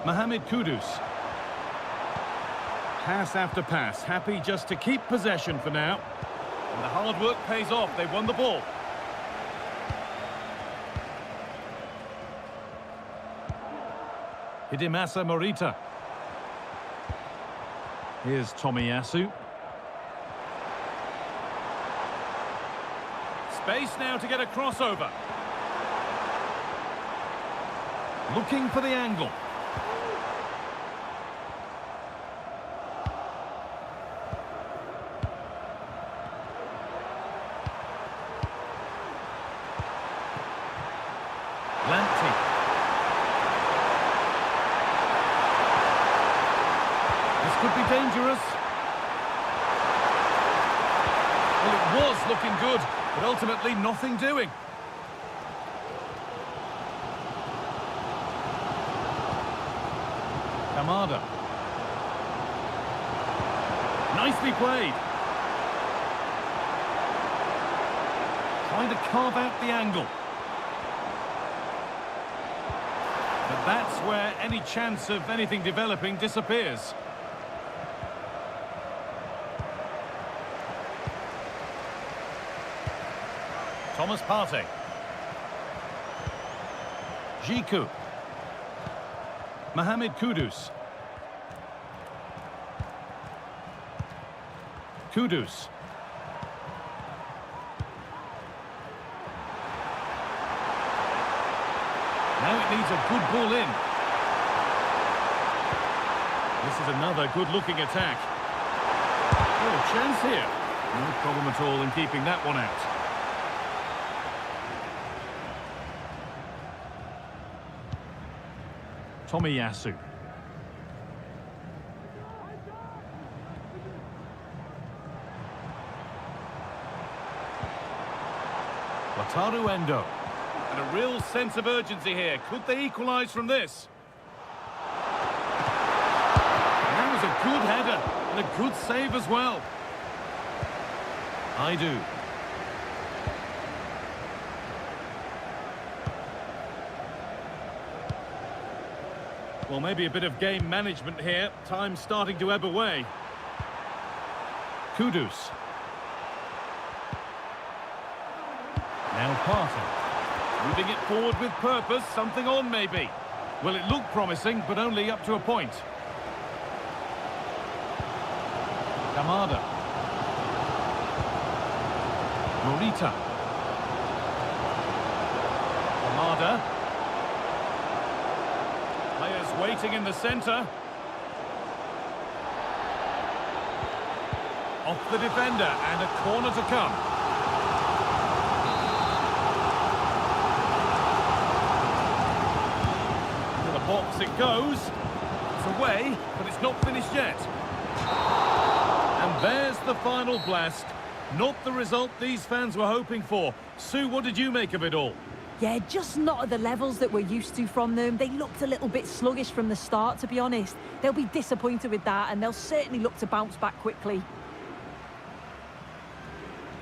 Speaker 5: Mohamed Kudus. Pass after pass, happy just to keep possession for now. And the hard work pays off, they've won the ball. Hidemasa Morita. Here's Tomiyasu. Space now to get a crossover. Looking for the angle. Lamptey. This could be dangerous. Well, it was looking good, but ultimately nothing doing. Kamada. Nicely played. Trying to carve out the angle. But that's where any chance of anything developing disappears. Thomas Partey. Jiku. Mohamed Kudus. Kudus. Now it needs a good ball in. This is another good-looking attack. Oh, chance here. No problem at all in keeping that one out. Tomiyasu. Wataru Endo. And a real sense of urgency here. Could they equalise from this? And that was a good header and a good save as well. I do. Well, maybe a bit of game management here. Time's starting to ebb away. Kudus. Now Partey. Moving it forward with purpose. Something on, maybe. Well, it looked promising, but only up to a point. Kamada. Morita. Kamada. Players waiting in the centre. Off the defender, and a corner to come. To the box it goes. It's away, but it's not finished yet. And there's the final blast. Not the result these fans were hoping for. Sue, what did you make of it all?
Speaker 4: Yeah, just not at the levels that we're used to from them. They looked a little bit sluggish from the start, to be honest. They'll be disappointed with that, and they'll certainly look to bounce back quickly.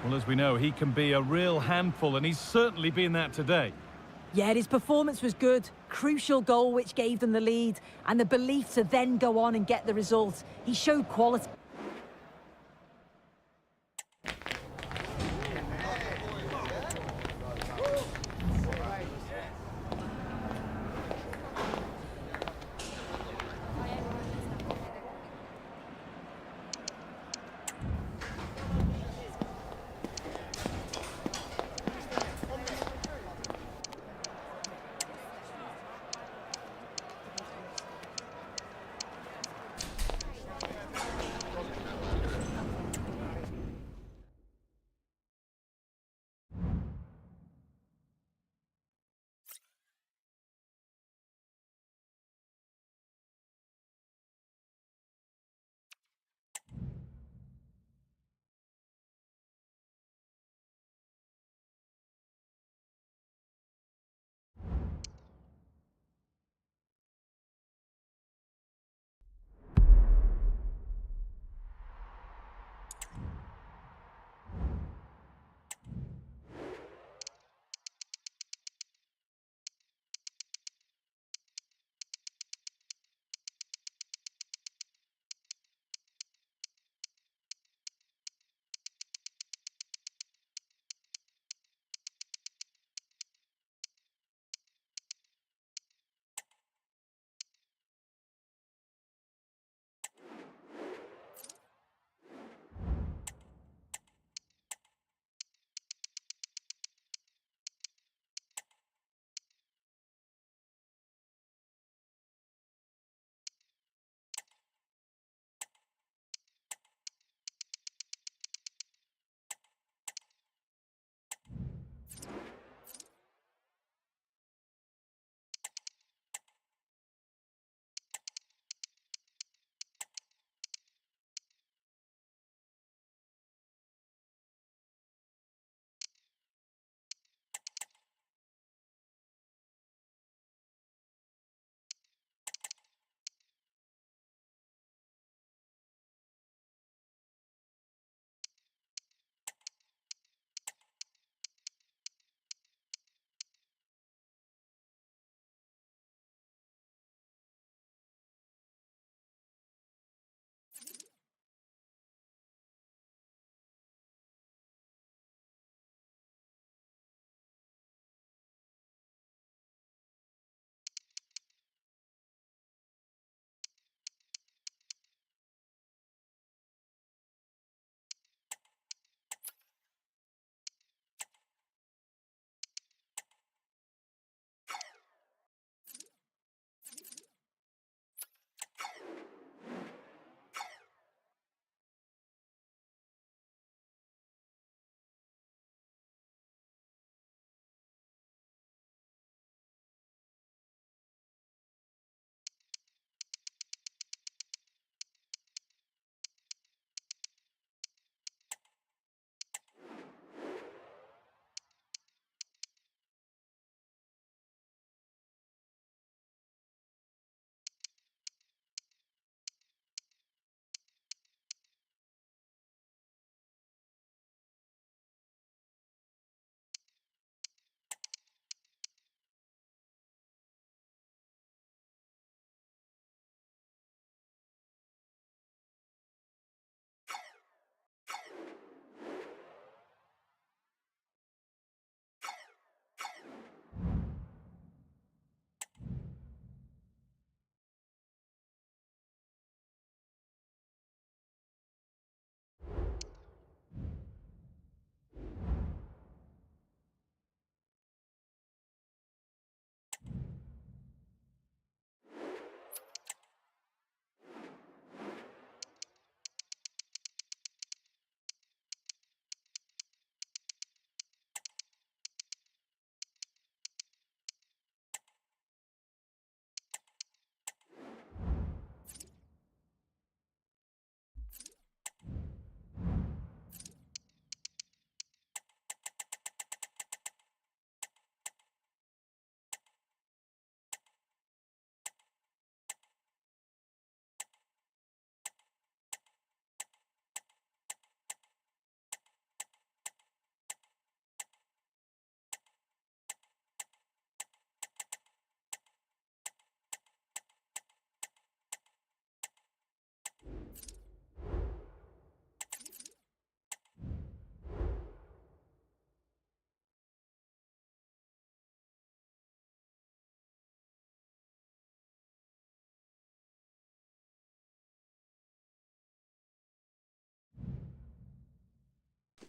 Speaker 5: Well, as we know, he can be a real handful, and he's certainly been that today.
Speaker 4: Yeah, his performance was good. Crucial goal which gave them the lead, and the belief to then go on and get the result. He showed quality.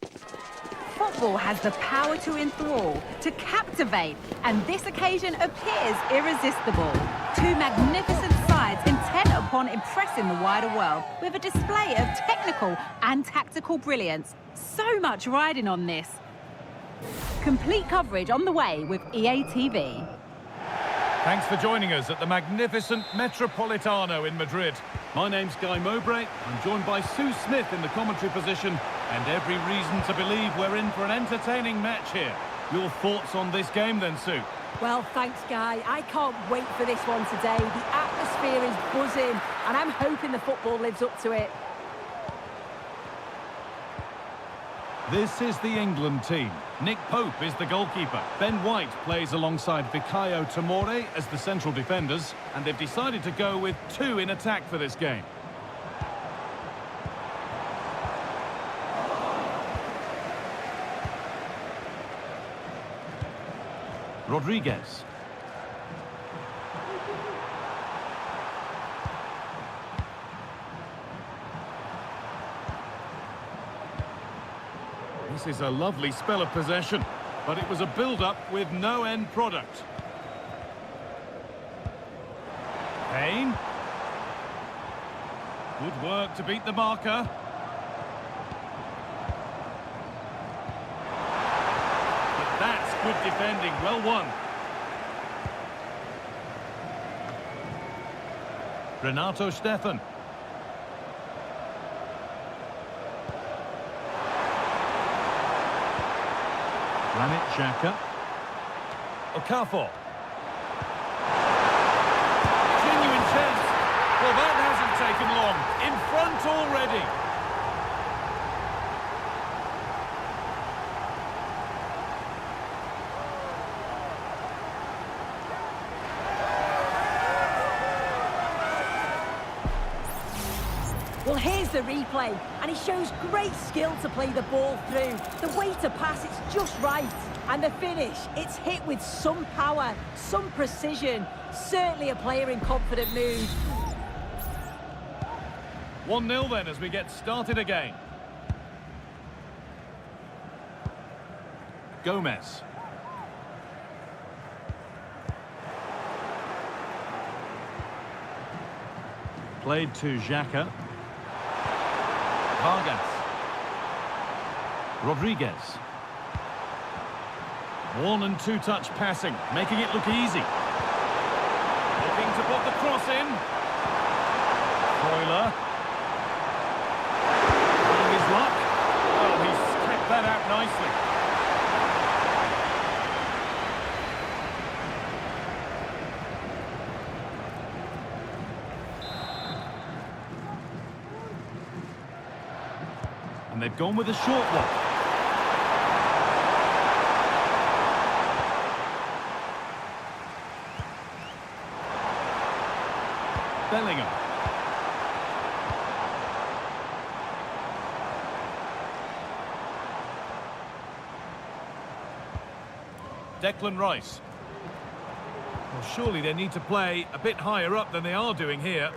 Speaker 6: Football has the power to enthrall, to captivate, and this occasion appears irresistible. Two magnificent sides intent upon impressing the wider world with a display of technical and tactical brilliance. So much riding on this. Complete coverage on the way with EA TV.
Speaker 5: Thanks for joining us at the magnificent Metropolitano in Madrid. My name's Guy Mowbray. I'm joined by Sue Smith in the commentary position, and every reason to believe we're in for an entertaining match here. Your thoughts on this game then, Sue?
Speaker 4: Well, thanks, Guy. I can't wait for this one today. The atmosphere is buzzing, and I'm hoping the football lives up to it.
Speaker 5: This is the England team. Nick Pope is the goalkeeper. Ben White plays alongside Fikayo Tomori as the central defenders, and they've decided to go with two in attack for this game. Rodriguez. This is a lovely spell of possession, but it was a build-up with no end product. Kane. Good work to beat the marker. But that's good defending, well won. Renato Stefan. Granit Xhaka. Okafor. Genuine chance. Well, that hasn't taken long. In front already.
Speaker 4: Well, here's the replay, and he shows great skill to play the ball through. The way to pass, it's just right. And the finish, it's hit with some power, some precision. Certainly a player in confident mood.
Speaker 5: 1-0 then as we get started again. Gomez. Played to Xhaka. Vargas. Rodriguez. One and two touch passing, making it look easy. Looking to put the cross in. Freuler. Trying his luck. Well, he's kept that out nicely. And they've gone with a short one. Bellingham. Declan Rice. Well, surely they need to play a bit higher up than they are doing here.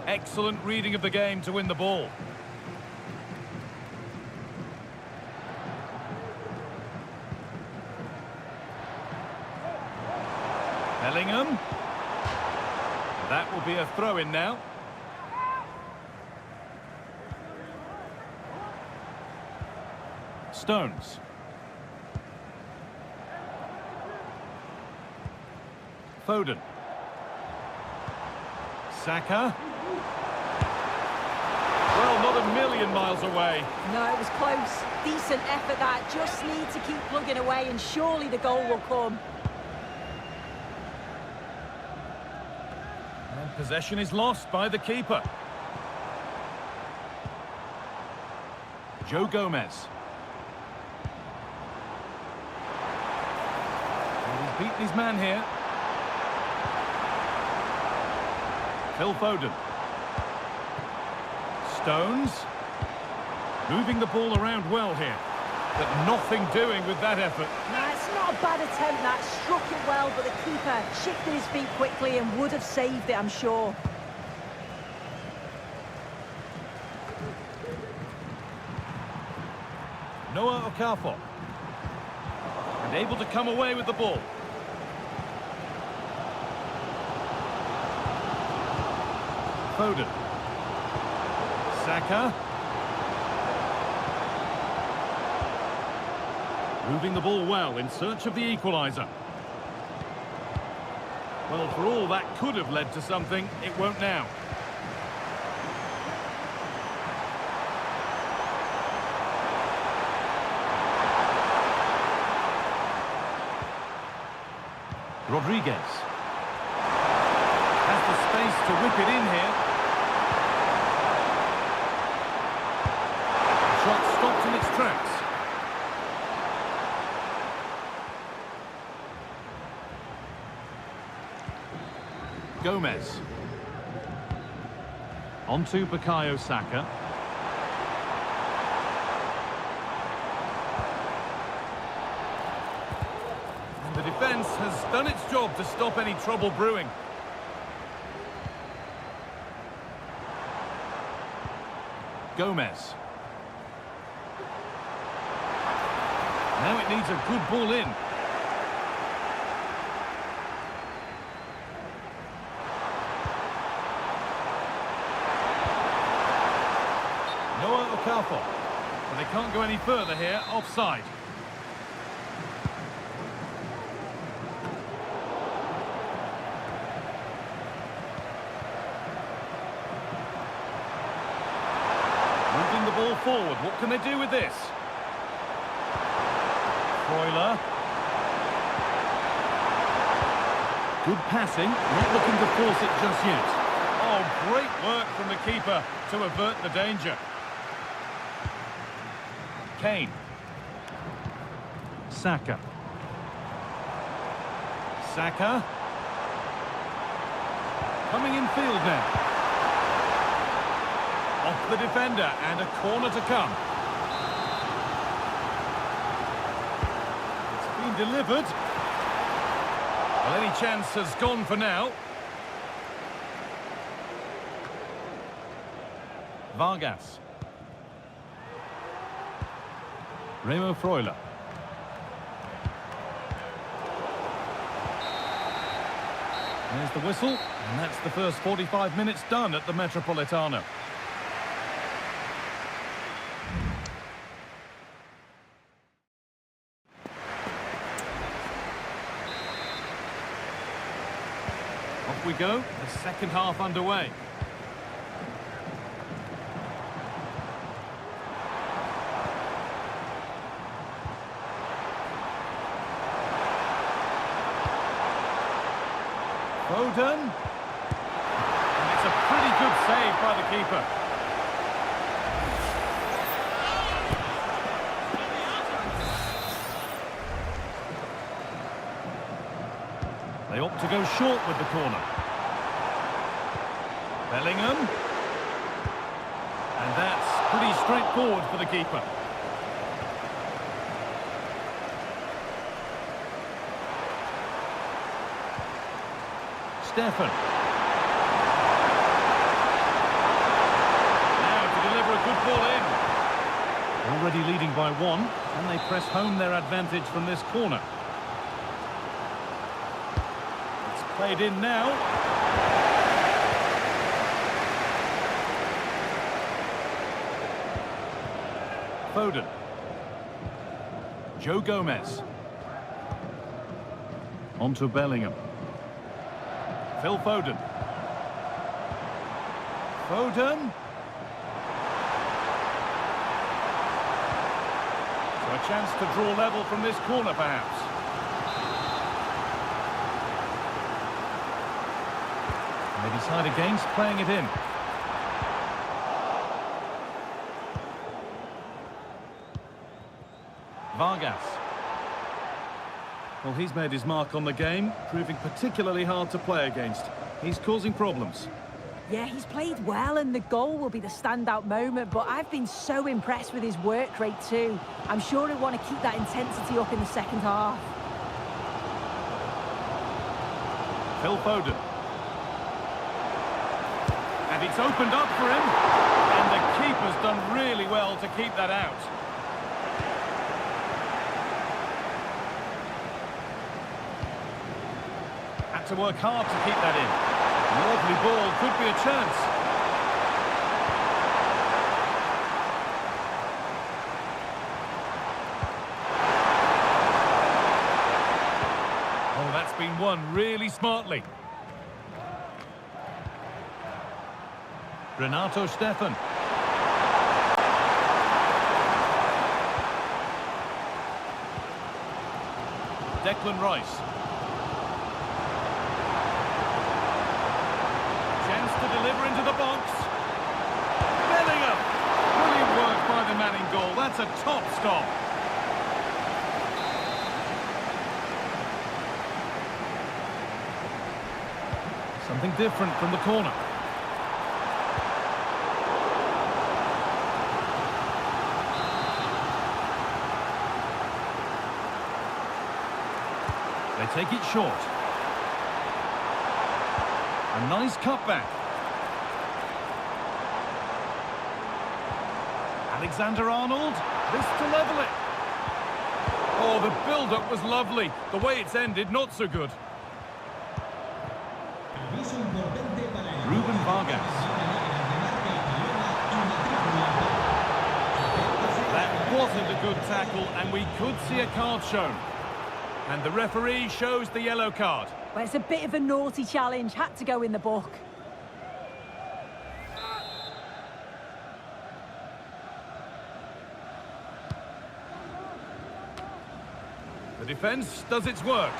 Speaker 5: Excellent reading of the game to win the ball. Bellingham. That will be a throw-in now. Stones. Foden. Saka. Well, not a million miles away.
Speaker 4: No, it was close. Decent effort that. Just need to keep plugging away and surely the goal will come.
Speaker 5: And possession is lost by the keeper. Joe Gomez. Well, he's beaten his man here. Phil Foden. Stones. Moving the ball around well here. But nothing doing with that effort.
Speaker 4: No, it's not a bad attempt that. Struck it well, but the keeper shifted his feet quickly and would have saved it, I'm sure.
Speaker 5: Noah Okafor. And able to come away with the ball. Foden. Saka. Moving the ball well in search of the equaliser. Well, for all that could have led to something, it won't now. Rodriguez. Has the space to whip it in here. Shot stopped in its tracks. Gomez. On to Bukayo Saka. And the defence has done its job to stop any trouble brewing. Gomez. Now it needs a good ball in. Noah Okafor. But they can't go any further here, offside. Moving the ball forward, what can they do with this? Freuler. Good passing, not looking to force it just yet. Oh, great work from the keeper to avert the danger. Kane. Saka. Saka. Coming in field now. Off the defender and a corner to come. It's been delivered. Well, any chance has gone for now. Vargas. Remo Freuler. There's the whistle, and that's the first 45 minutes done at the Metropolitano. Off we go, the second half underway. Foden. And it's a pretty good save by the keeper. They opt to go short with the corner. Bellingham. And that's pretty straightforward for the keeper. Stefan. Now to deliver a good ball in. Already leading by one, and they press home their advantage from this corner. It's played in now. Foden. Joe Gomez. On to Bellingham. Phil Foden. Foden. So a chance to draw level from this corner, perhaps. And they decide against playing it in. Vargas. Well, he's made his mark on the game, proving particularly hard to play against. He's causing problems.
Speaker 4: Yeah, he's played well, and the goal will be the standout moment, but I've been so impressed with his work rate too. I'm sure he'll want to keep that intensity up in the second half.
Speaker 5: Phil Foden. And it's opened up for him. And the keeper's done really well to keep that out. to work hard to keep that in. An lovely ball, could be a chance. Oh, that's been won really smartly. Renato Stefan. Declan Rice. Chance to deliver into the box. Bellingham. Brilliant work by the man in goal. That's a top stop. Something different from the corner. They take it short. A nice cutback. Alexander-Arnold. This to level it. Oh, the build-up was lovely. The way it's ended, not so good. Ruben Vargas. That wasn't a good tackle, and we could see a card shown. And the referee shows the yellow card.
Speaker 4: Well, it's a bit of a naughty challenge. Had to go in the book.
Speaker 5: The defence does its work.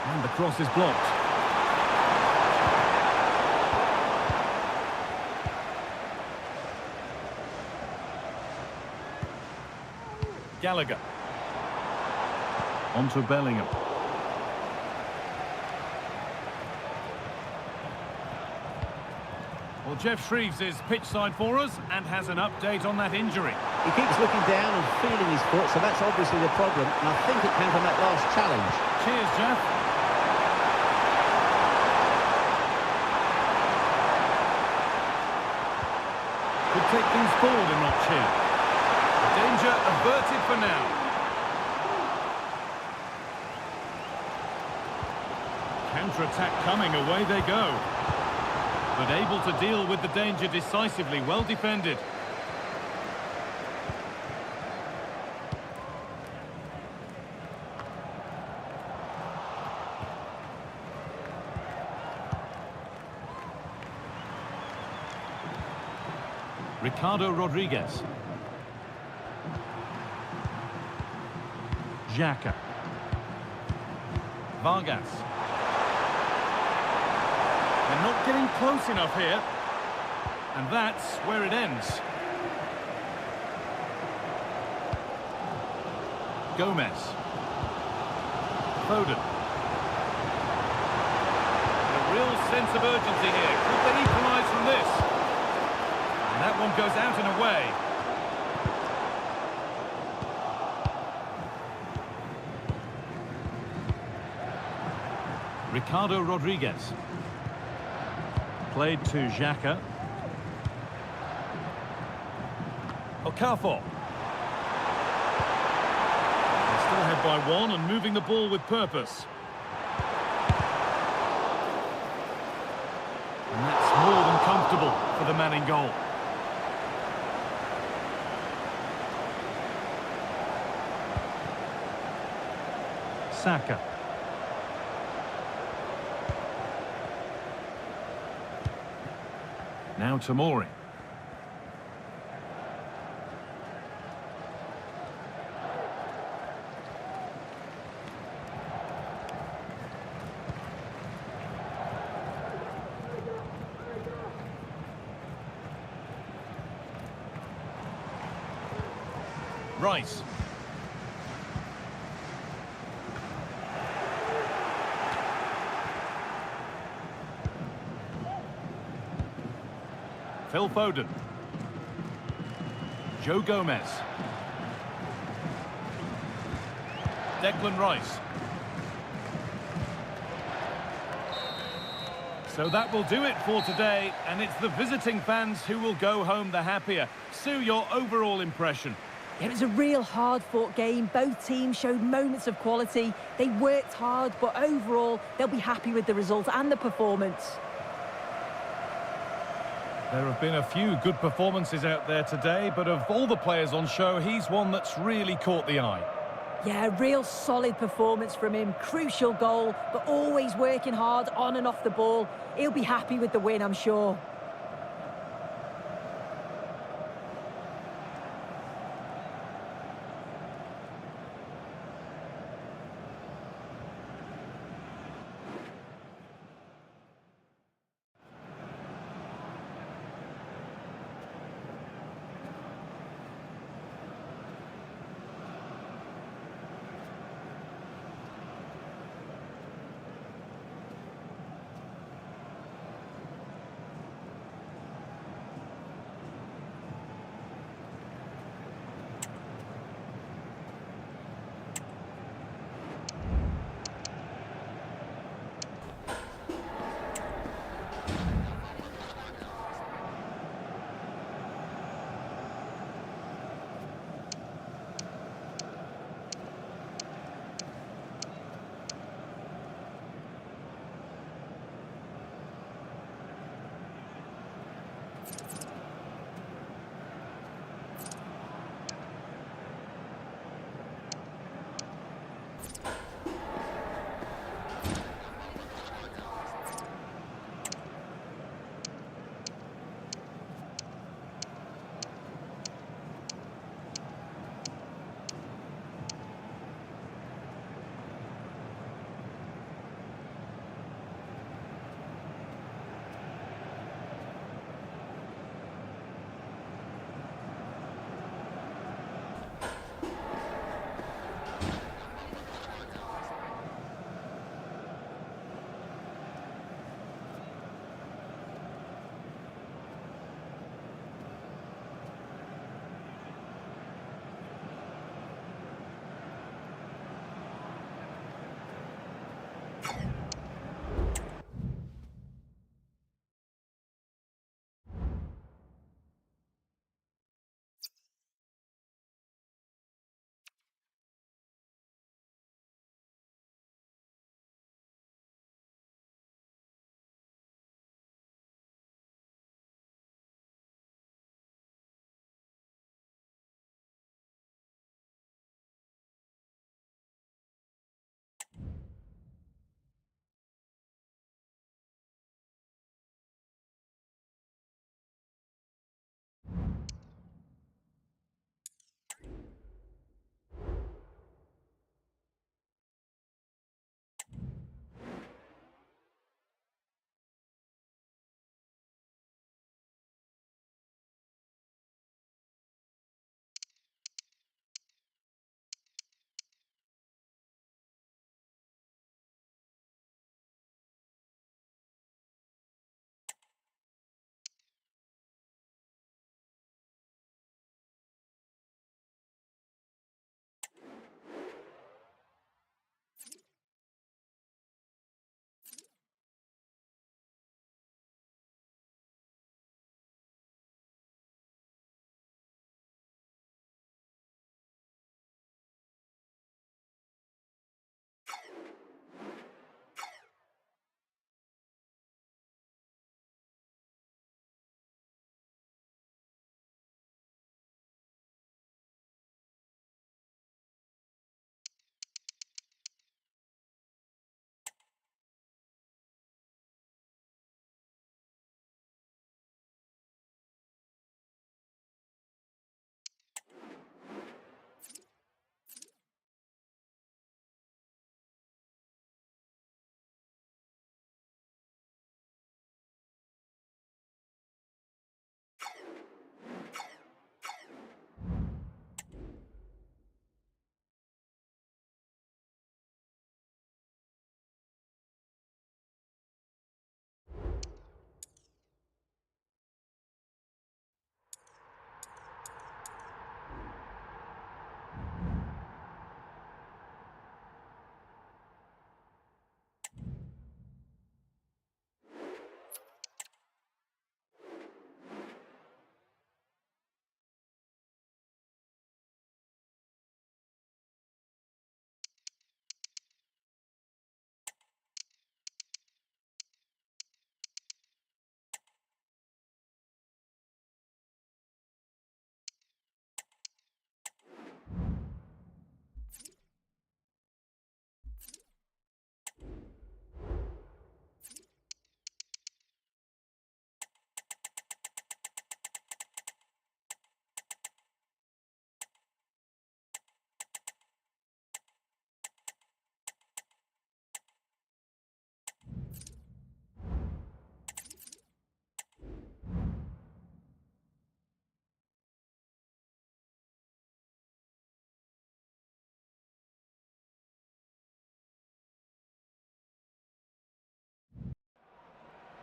Speaker 5: And the cross is blocked. Gallagher. On to Bellingham. Well, Jeff Shreves is pitch side for us and has an update on that injury.
Speaker 7: He keeps looking down and feeling his foot, so that's obviously the problem. And I think it came from that last challenge.
Speaker 5: Cheers, Jeff. Could take things forward a notch here. Danger averted for now. Counter-attack coming, away they go. But able to deal with the danger decisively, well defended. Ricardo Rodriguez. Xhaka. Vargas. They're not getting close enough here. And that's where it ends. Gomez. Foden. A real sense of urgency here. Could they equalise from this? And that one goes out and away. Ricardo Rodriguez. Played to Xhaka. Okafor. They're still ahead by one and moving the ball with purpose. And that's more than comfortable for the man in goal. Saka. Now Tomori. Rice. Phil Foden. Joe Gomez. Declan Rice. So that will do it for today, and it's the visiting fans who will go home the happier. Sue, your overall impression?
Speaker 4: It was a real hard-fought game. Both teams showed moments of quality. They worked hard, but overall, they'll be happy with the result and the performance.
Speaker 5: There have been a few good performances out there today, but of all the players on show, he's one that's really caught the eye.
Speaker 4: Yeah, real solid performance from him. Crucial goal, but always working hard on and off the ball. He'll be happy with the win, I'm sure.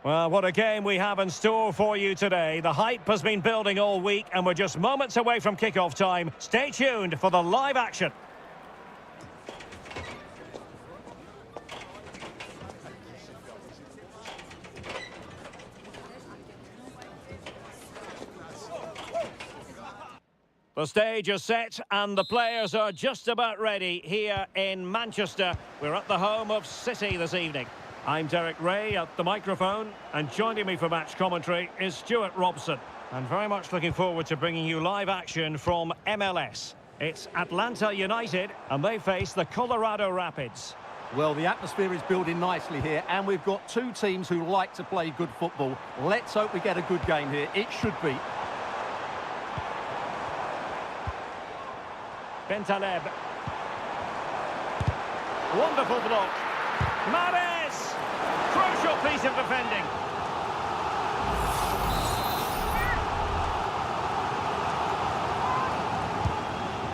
Speaker 1: Well, what a game we have in store for you today. The hype has been building all week, and we're just moments away from kickoff time. Stay tuned for the live action. The stage is set and the players are just about ready here in Manchester. We're at the home of City this evening. I'm Derek Ray at the microphone, and joining me for match commentary is Stuart Robson. And very much looking forward to bringing you live action from MLS. It's Atlanta United and they face the Colorado Rapids.
Speaker 2: Well, the atmosphere is building nicely here, and we've got two teams who like to play good football. Let's hope we get a good game here. It should be.
Speaker 1: Bentaleb. Wonderful block. Mahrez! Crucial piece of defending.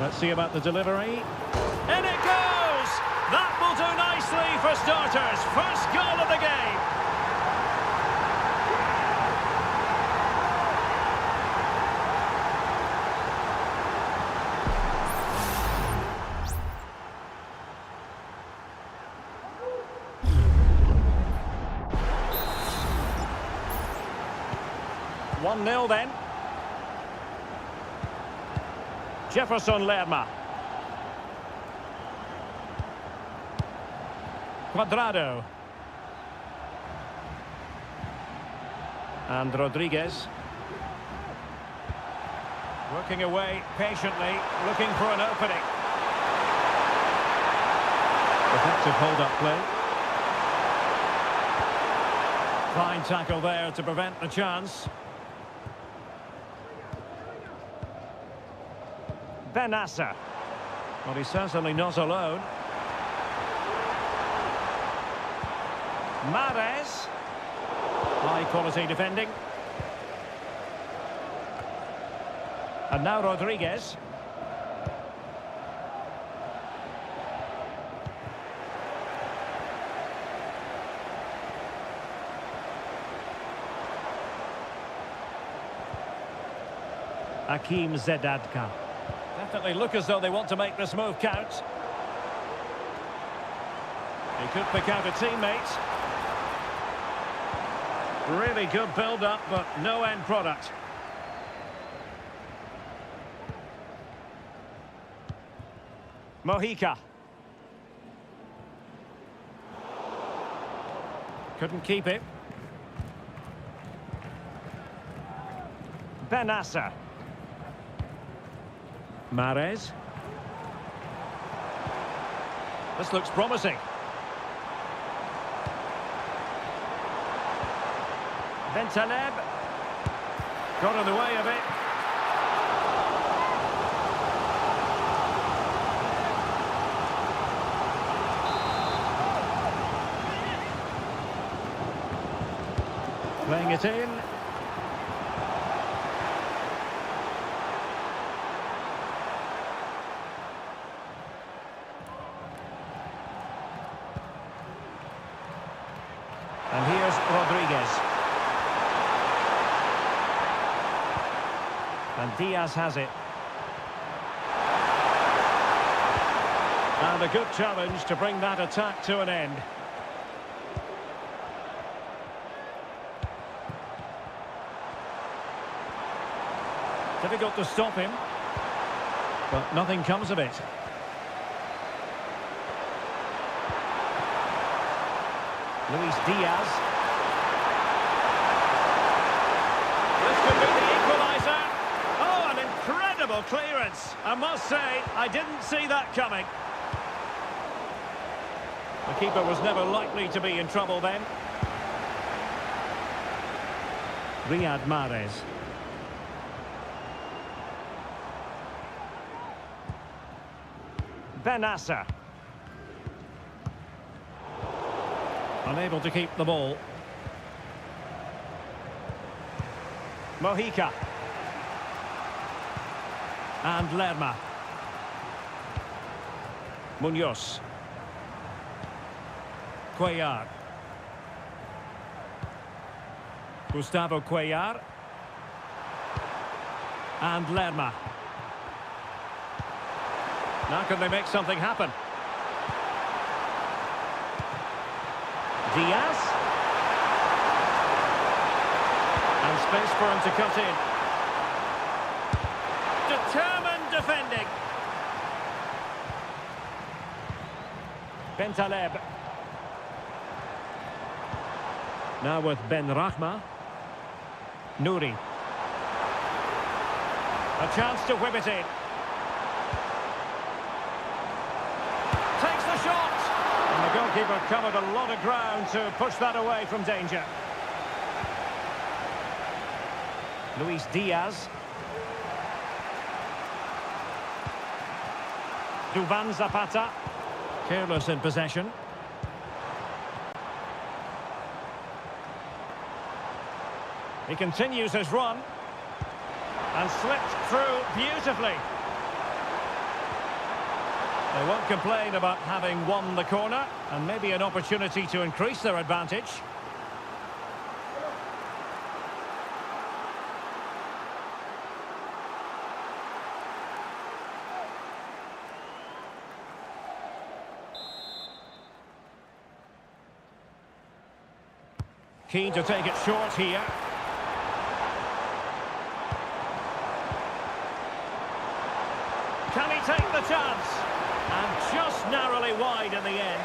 Speaker 1: Let's see about the delivery. In it goes! That will do nicely for starters. First goal of the game. 1-0 then. Jefferson Lerma. Cuadrado. And Rodriguez. Working away patiently, looking for an opening. Effective hold-up play. Fine tackle there to prevent the chance. Benassa. Well, he's certainly not alone. Mahrez. High-quality defending. And now Rodriguez. Hakim Zedadka. Definitely look as though they want to make this move count. He could pick out a teammate. Really good build-up, but no end product. Mojica. Couldn't keep it. Benassa. Mahrez. This looks promising. Bentaleb. Got in the way of it. Playing it in. And here's Rodriguez. And Diaz has it. And a good challenge to bring that attack to an end. Difficult to stop him, but nothing comes of it. Luis Diaz. This could be the equaliser. Oh, an incredible clearance. I must say, I didn't see that coming. The keeper was never likely to be in trouble then. Riyad Mahrez. Benassa. Unable to keep the ball. Mojica. And Lerma. Munoz. Cuellar. Gustavo Cuellar. And Lerma. Now can they make something happen? Diaz. And space for him to cut in. Determined defending. Bentaleb. Now with Ben Rahma. Nouri. A chance to whip it in. Takes the shot. And the goalkeeper covered a lot of ground to push that away from danger. Luis Diaz. Duvan Zapata. Careless in possession. He continues his run. And slipped through beautifully. They won't complain about having won the corner, and maybe an opportunity to increase their advantage. Keen to take it short here. Can he take the chance? And just narrowly wide in the end.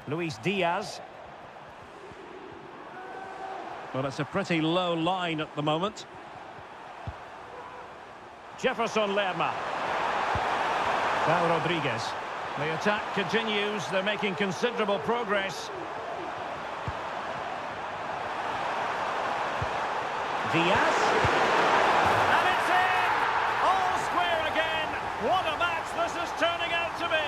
Speaker 1: Luis Diaz. Well, it's a pretty low line at the moment. Jefferson Lerma. Val Rodriguez. The attack continues. They're making considerable progress. Diaz. And it's in! All square again. What a match this is turning out to be.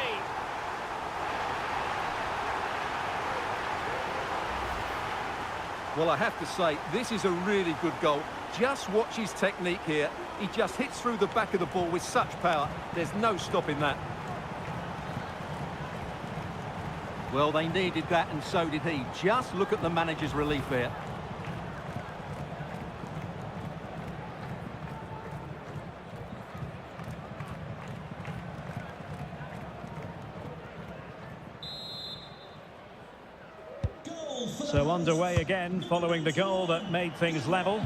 Speaker 2: Well, I have to say, this is a really good goal. Just watch his technique here. He just hits through the back of the ball with such power. There's no stopping that. Well, they needed that, and so did he. Just look at the manager's relief here.
Speaker 1: So underway again, following the goal that made things level.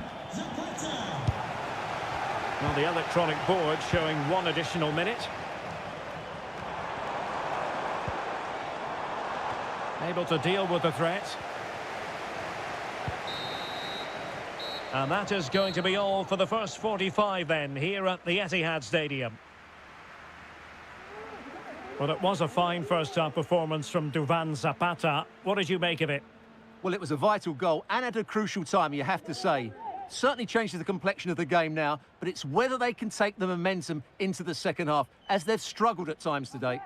Speaker 1: Well, the electronic board showing 1 additional minute. Able to deal with the threat. And that is going to be all for the first 45 then, here at the Etihad Stadium. Well, it was a fine first-half performance from Duvan Zapata. What did you make of it?
Speaker 2: Well, it was a vital goal and at a crucial time, you have to say. Certainly changes the complexion of the game now, but it's whether they can take the momentum into the second half, as they've struggled at times today.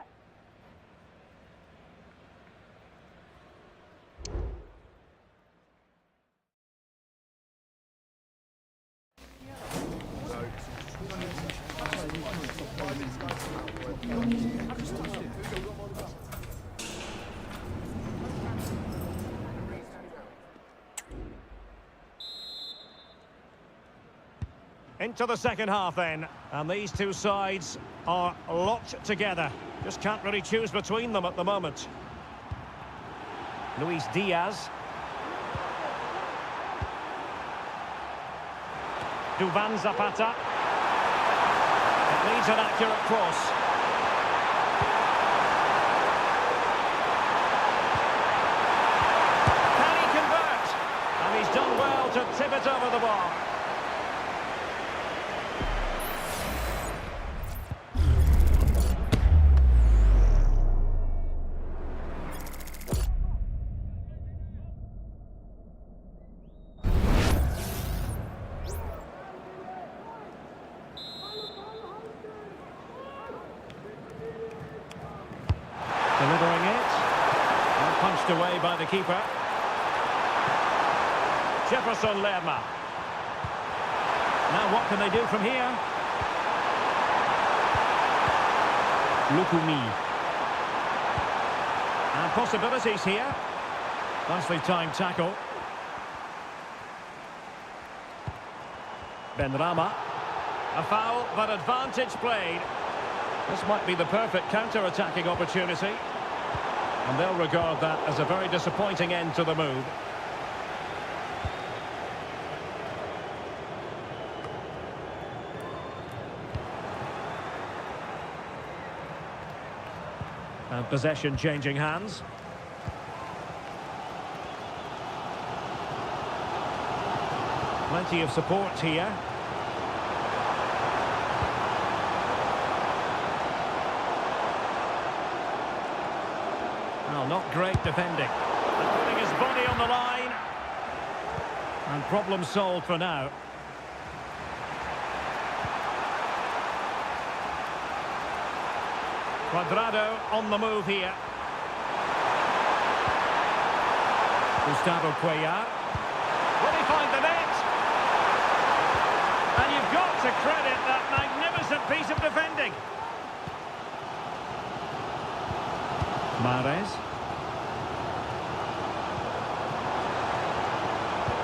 Speaker 1: Into the second half then, and these two sides are locked together. Just can't really choose between them at the moment. Luis Diaz. Duvan Zapata. It needs an accurate cross. Can he convert? And he's done well to tip it over the bar. Delivering it. And Pushed away by the keeper. Jefferson Lerma. Now what can they do from here? Lukumi. And possibilities here. Nicely timed tackle. Benrahma. A foul, but advantage played. This might be the perfect counter-attacking opportunity. And they'll regard that as a very disappointing end to the move. And possession changing hands. Plenty of support here. Well, not great defending. And putting his body on the line. And problem solved for now. Cuadrado on the move here. Gustavo Cuellar. Will he find the net? And you've got to credit that magnificent piece of defending. Mahrez.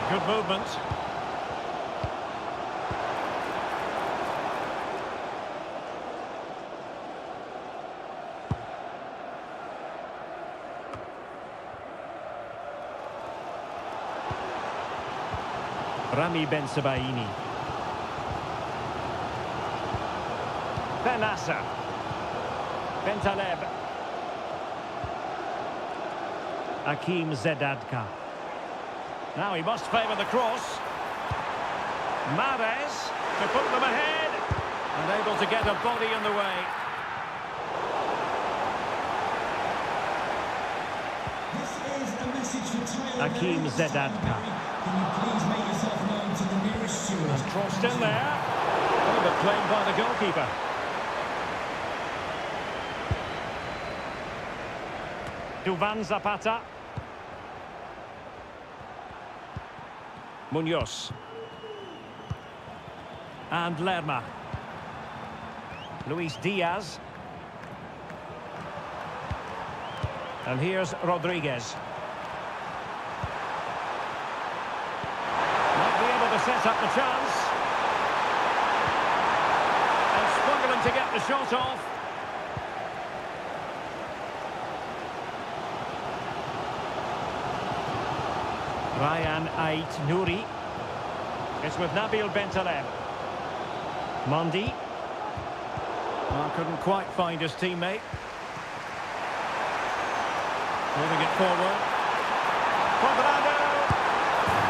Speaker 1: Good movement. Rami Bensebaini. Benassa. Bentaleb. Hakim Zedadka. Now he must favour the cross. Mahrez to put them ahead. And able to get a body in the way. Hakim Zedadka. Has crossed in there. Oh, but played by the goalkeeper. Duvan Zapata. Munoz. And Lerma. Luis Diaz. And here's Rodriguez. Might be able to set up the chance. And struggling to get the shot off. Ryan Ait Nouri. It's with Nabil Bentaleb. Mondi. Well, couldn't quite find his teammate. Moving it forward. Cuadrado.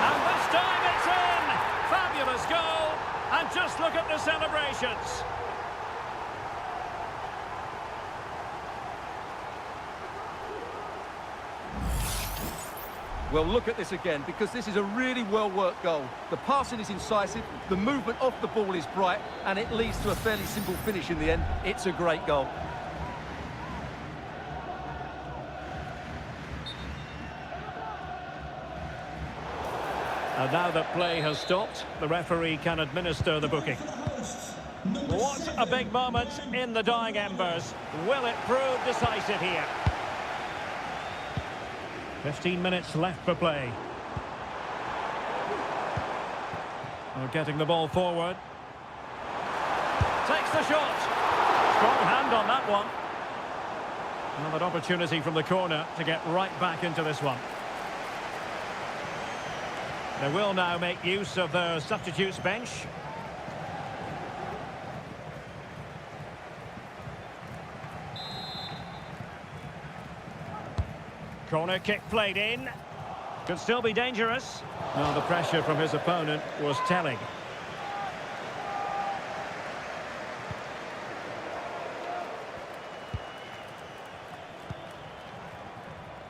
Speaker 1: And this time it's in! Fabulous goal. And just look at the celebrations.
Speaker 2: Well, look at this again, because this is a really well-worked goal. The passing is incisive, the movement off the ball is bright, and it leads to a fairly simple finish in the end. It's a great goal.
Speaker 1: And now that play has stopped, the referee can administer the booking. What a big moment in the dying embers. Will it prove decisive here? 15 minutes left for play. We're getting the ball forward. Takes the shot. Strong hand on that one. Another opportunity from the corner to get right back into this one. They will now make use of their substitutes bench. Corner kick played in. Could still be dangerous. Now the pressure from his opponent was telling.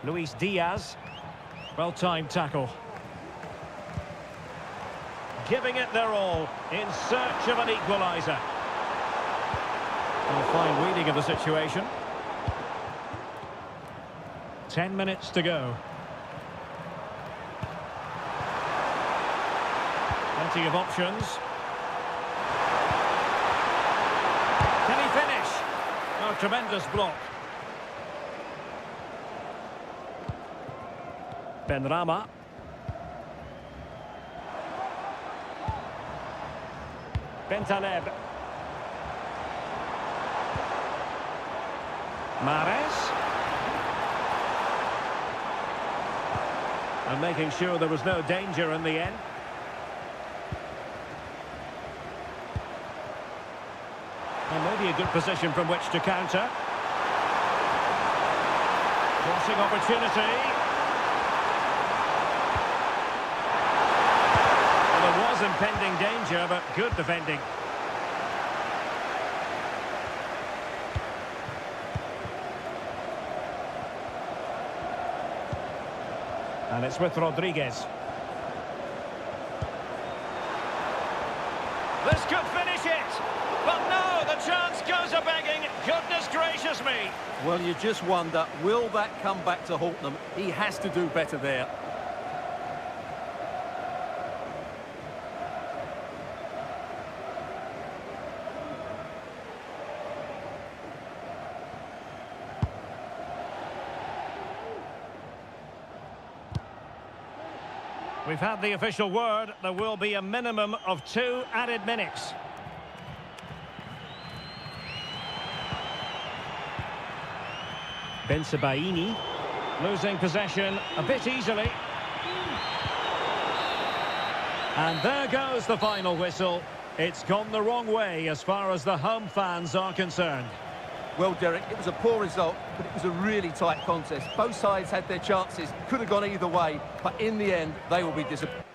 Speaker 1: Luis Diaz. Well-timed tackle. Giving it their all in search of an equaliser. A fine reading of the situation. 10 minutes to go. Plenty of options. Can he finish? Oh, tremendous block. Benrahma. Bentaleb. Mahrez. And making sure there was no danger in the end. And maybe a good position from which to counter. Crossing opportunity. Well, there was impending danger, but good defending. And it's with Rodriguez. This could finish it! But no, the chance goes a-begging. Goodness gracious me!
Speaker 2: Well, you just wonder, will that come back to haunt them? He has to do better there.
Speaker 1: We've had the official word. There will be a minimum of 2 added minutes. Bensebaini losing possession a bit easily. And there goes the final whistle. It's gone the wrong way as far as the home fans are concerned.
Speaker 2: Well, Derek, it was a poor result, but it was a really tight contest. Both sides had their chances, could have gone either way, but in the end, they will be disappointed.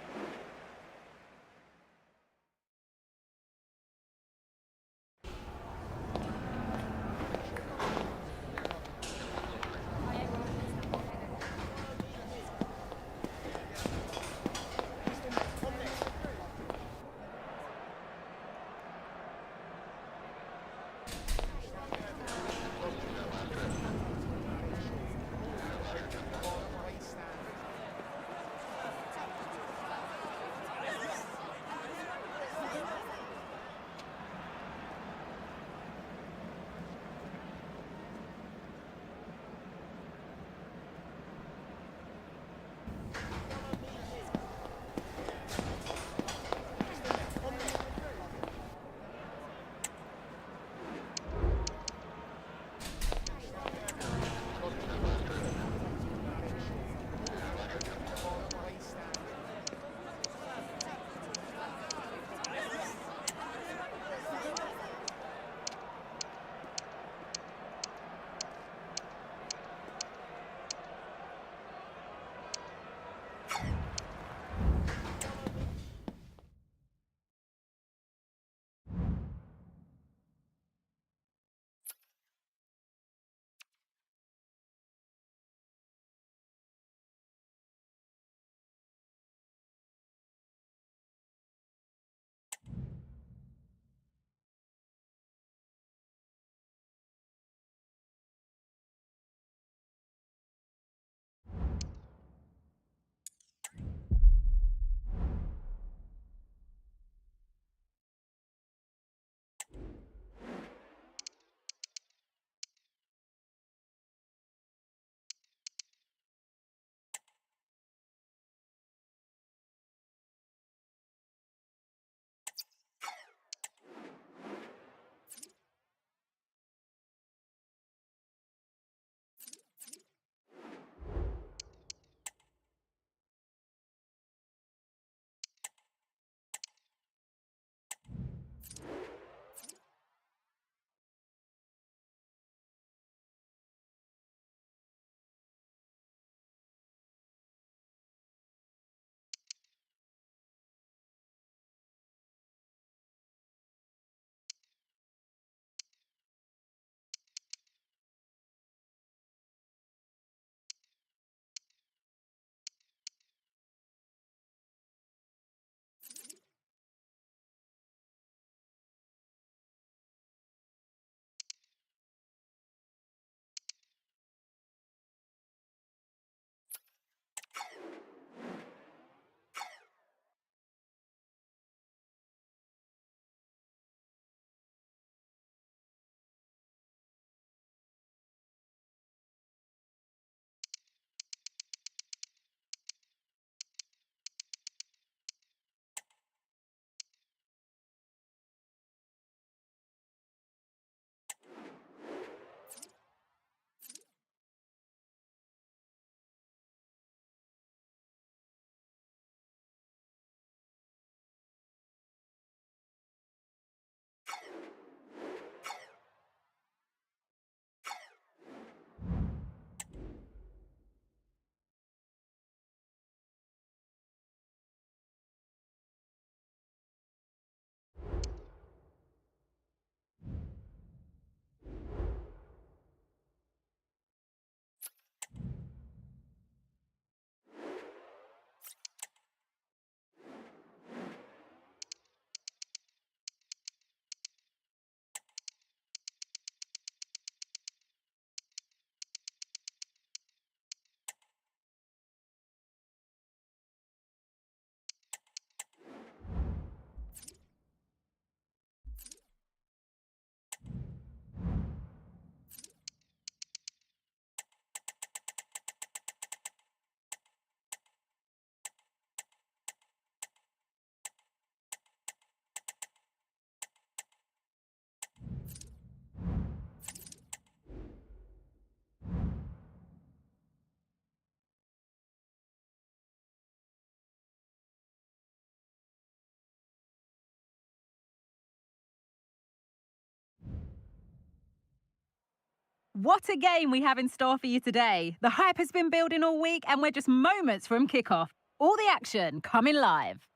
Speaker 6: What a game we have in store for you today. The hype has been building all week and we're just moments from kickoff. All the action coming live.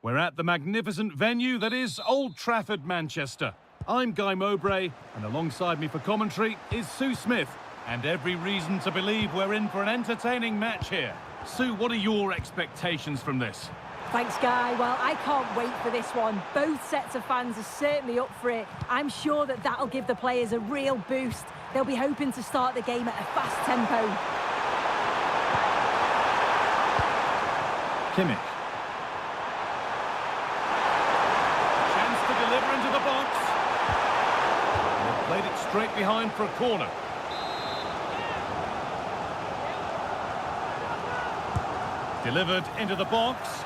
Speaker 5: We're at the magnificent venue that is Old Trafford, Manchester. I'm Guy Mowbray, and alongside me for commentary is Sue Smith. And every reason to believe we're in for an entertaining match here. Sue, what are your expectations from this?
Speaker 4: Thanks, Guy. Well, I can't wait for this one. Both sets of fans are certainly up for it. I'm sure that that'll give the players a real boost. They'll be hoping to start the game at a fast tempo.
Speaker 5: Kimmich. Chance to deliver into the box. They've played it straight behind for a corner. Delivered into the box.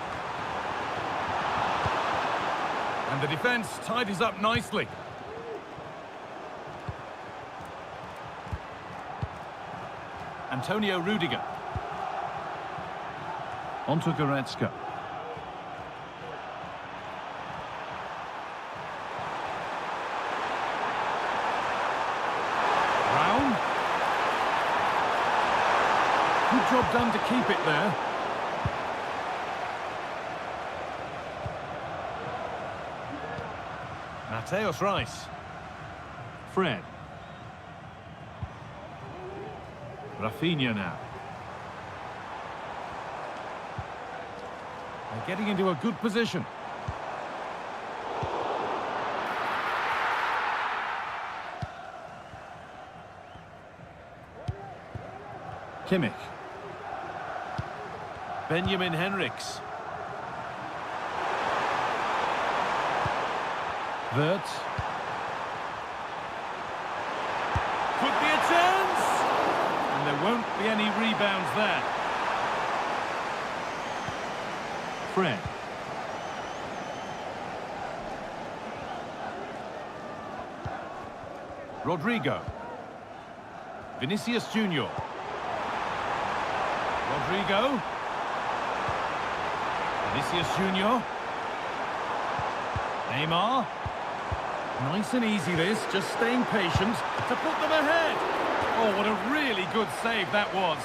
Speaker 5: And the defence tidies up nicely. Antonio Rudiger. On to Goretzka. Brown. Good job done to keep it there. Mateus Rice. Fred. Rafinha now. They're getting into a good position. Kimmich. Benjamin Henrichs. Wirtz. Could be a chance! And there won't be any rebounds there. Fred. Rodrigo. Vinicius Junior. Rodrigo. Vinicius Junior. Neymar. Nice and easy this, just staying patient to put them ahead. Oh, what a really good save that was.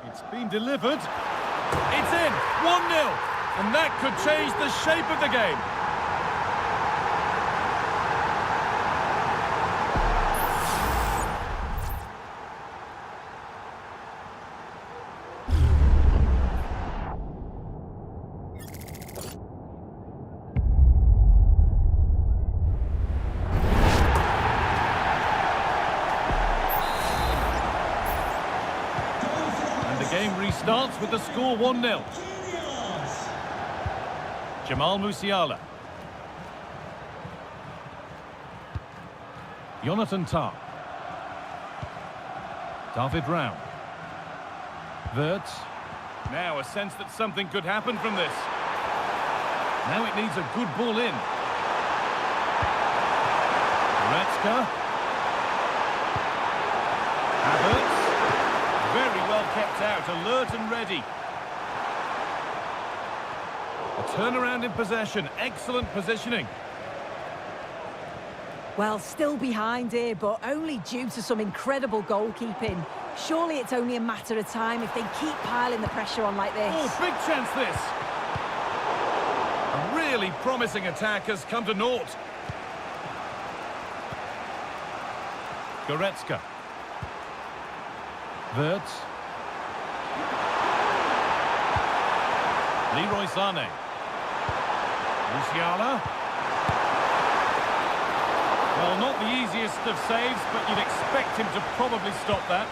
Speaker 5: It's been delivered. It's in, 1-0. And that could change the shape of the game. And the game restarts with the score 1-0. Jamal Musiala. Jonathan Tah. David Raum. Wirtz. Now a sense that something could happen from this. Now it needs a good ball in. Goretzka. Havertz. Very well kept out, alert and ready. A turnaround in possession, excellent positioning.
Speaker 4: Well, still behind here, but only due to some incredible goalkeeping. Surely it's only a matter of time if they keep piling the pressure on like this.
Speaker 5: Oh, big chance this. A really promising attack has come to naught. Goretzka. Wirtz. Leroy Sané. Musiala. Well, not the easiest of saves, but you'd expect him to probably stop that.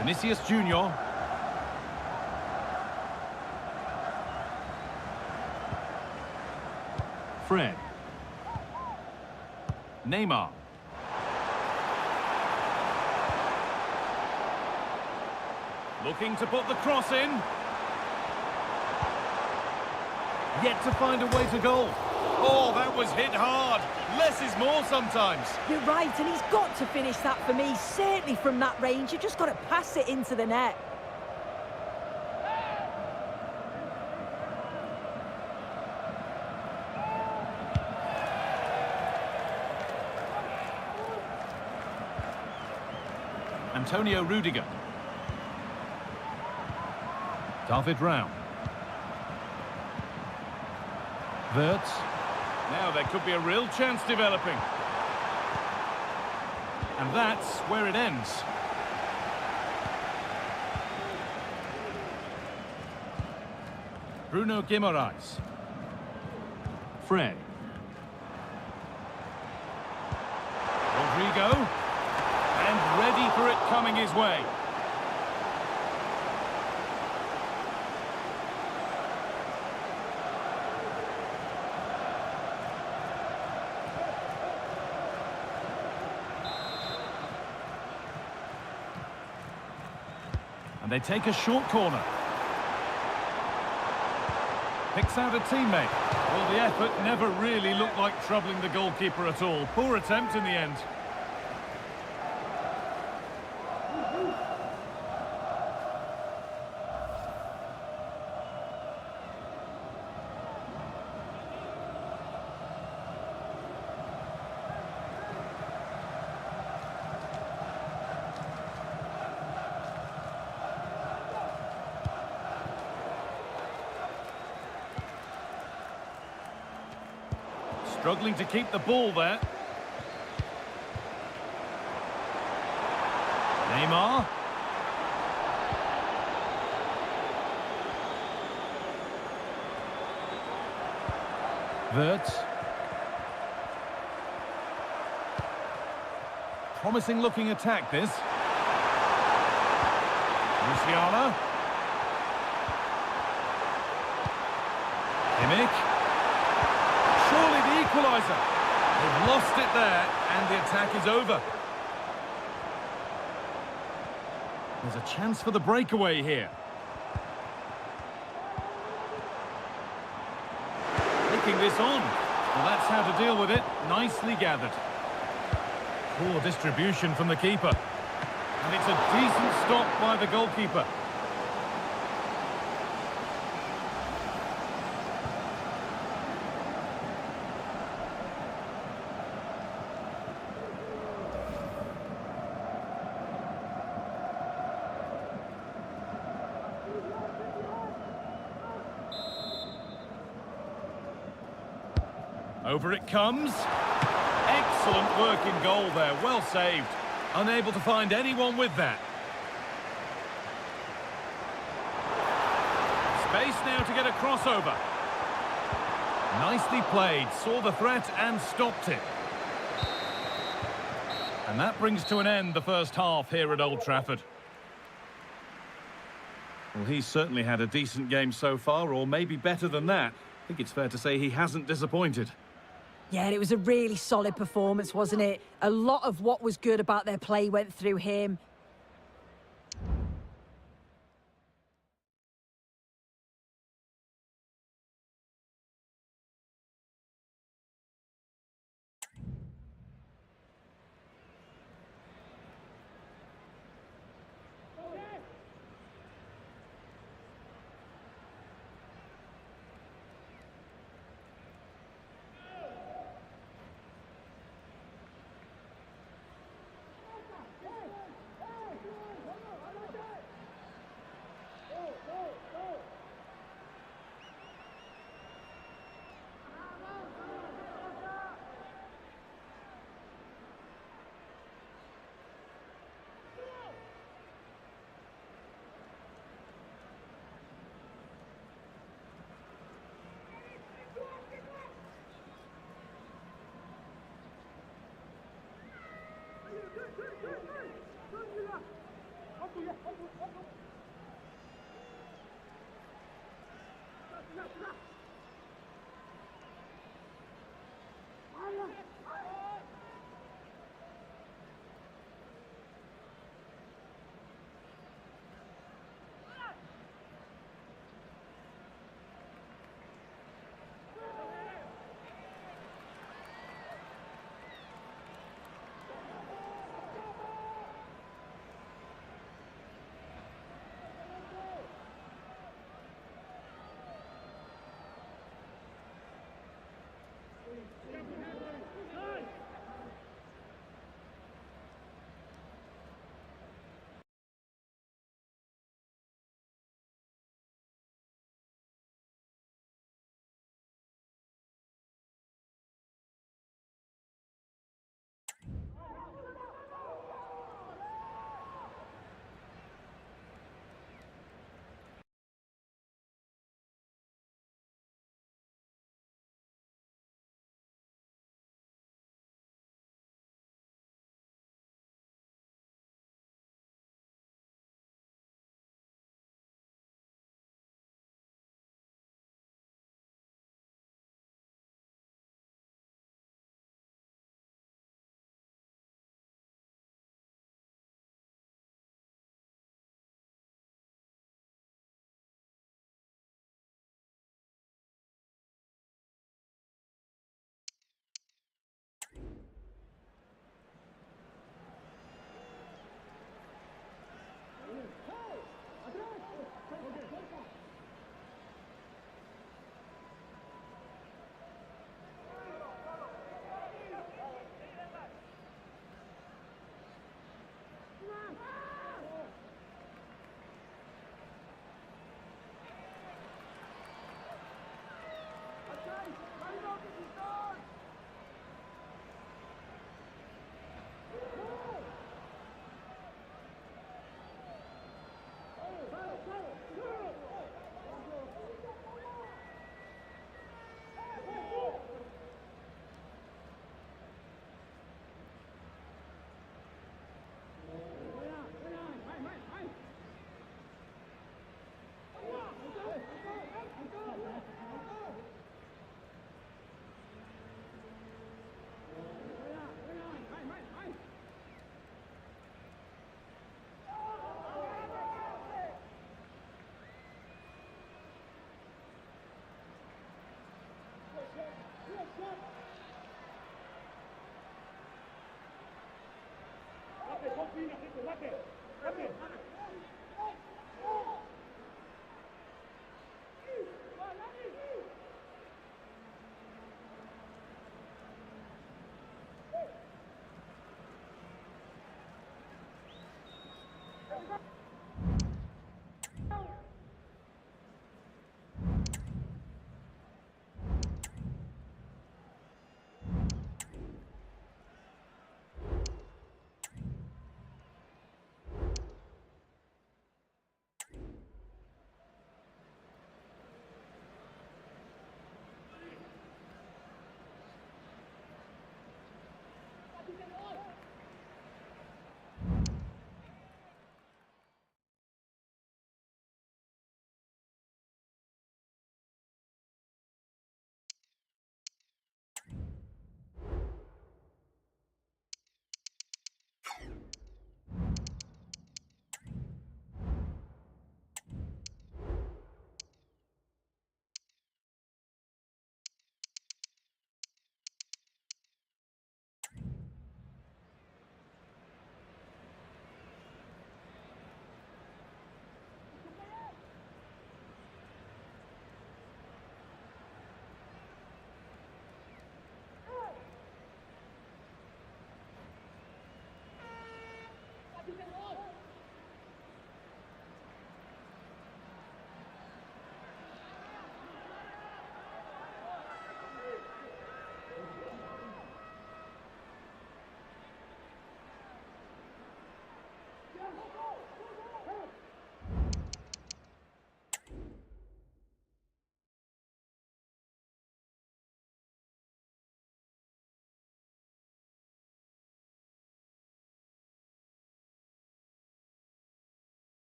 Speaker 5: Vinicius Junior. Fred. Neymar. Looking to put the cross in. Yet to find a way to goal. Oh, that was hit hard. Less is more sometimes.
Speaker 4: You're right, and he's got to finish that for me. Certainly from that range, you've just got to pass it into the net.
Speaker 5: Antonio Rudiger. David Rao. Wirtz. Now there could be a real chance developing. And that's where it ends. Bruno Guimaraes. Fred. Rodrigo. And ready for it coming his way. And they take a short corner. Picks out a teammate. Well, the effort never really looked like troubling the goalkeeper at all. Poor attempt in the end. Struggling to keep the ball there. Neymar. Wirtz. Promising looking attack this. Luciano. Kimmich. Surely the equaliser. They've lost it there, and the attack is over. There's a chance for the breakaway here. Taking this on. Well, that's how to deal with it. Nicely gathered. Poor distribution from the keeper. And it's a decent stop by the goalkeeper. Over it comes. Excellent work in goal there. Well saved. Unable to find anyone with that. Space now to get a crossover. Nicely played. Saw the threat and stopped it. And that brings to an end the first half here at Old Trafford. Well, he's certainly had a decent game so far, or maybe better than that. I think it's fair to say he hasn't disappointed.
Speaker 4: Yeah, it was a really solid performance, wasn't it? A lot of what was good about their play went through him.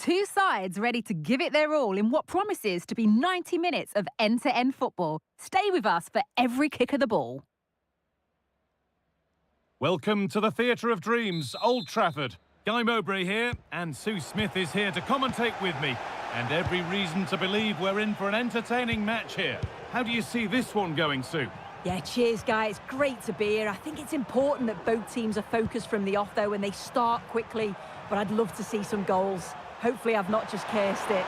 Speaker 6: Two sides ready to give it their all in what promises to be 90 minutes of end-to-end football. Stay with us for every kick of the ball.
Speaker 5: Welcome to the Theatre of Dreams, Old Trafford. Guy Mowbray here, and Sue Smith is here to commentate with me. And every reason to believe we're in for an entertaining match here. How do you see this one going, Sue?
Speaker 4: Yeah, cheers, Guy. It's great to be here. I think it's important that both teams are focused from the off, though, and they start quickly. But I'd love to see some goals. Hopefully I've not just cursed it.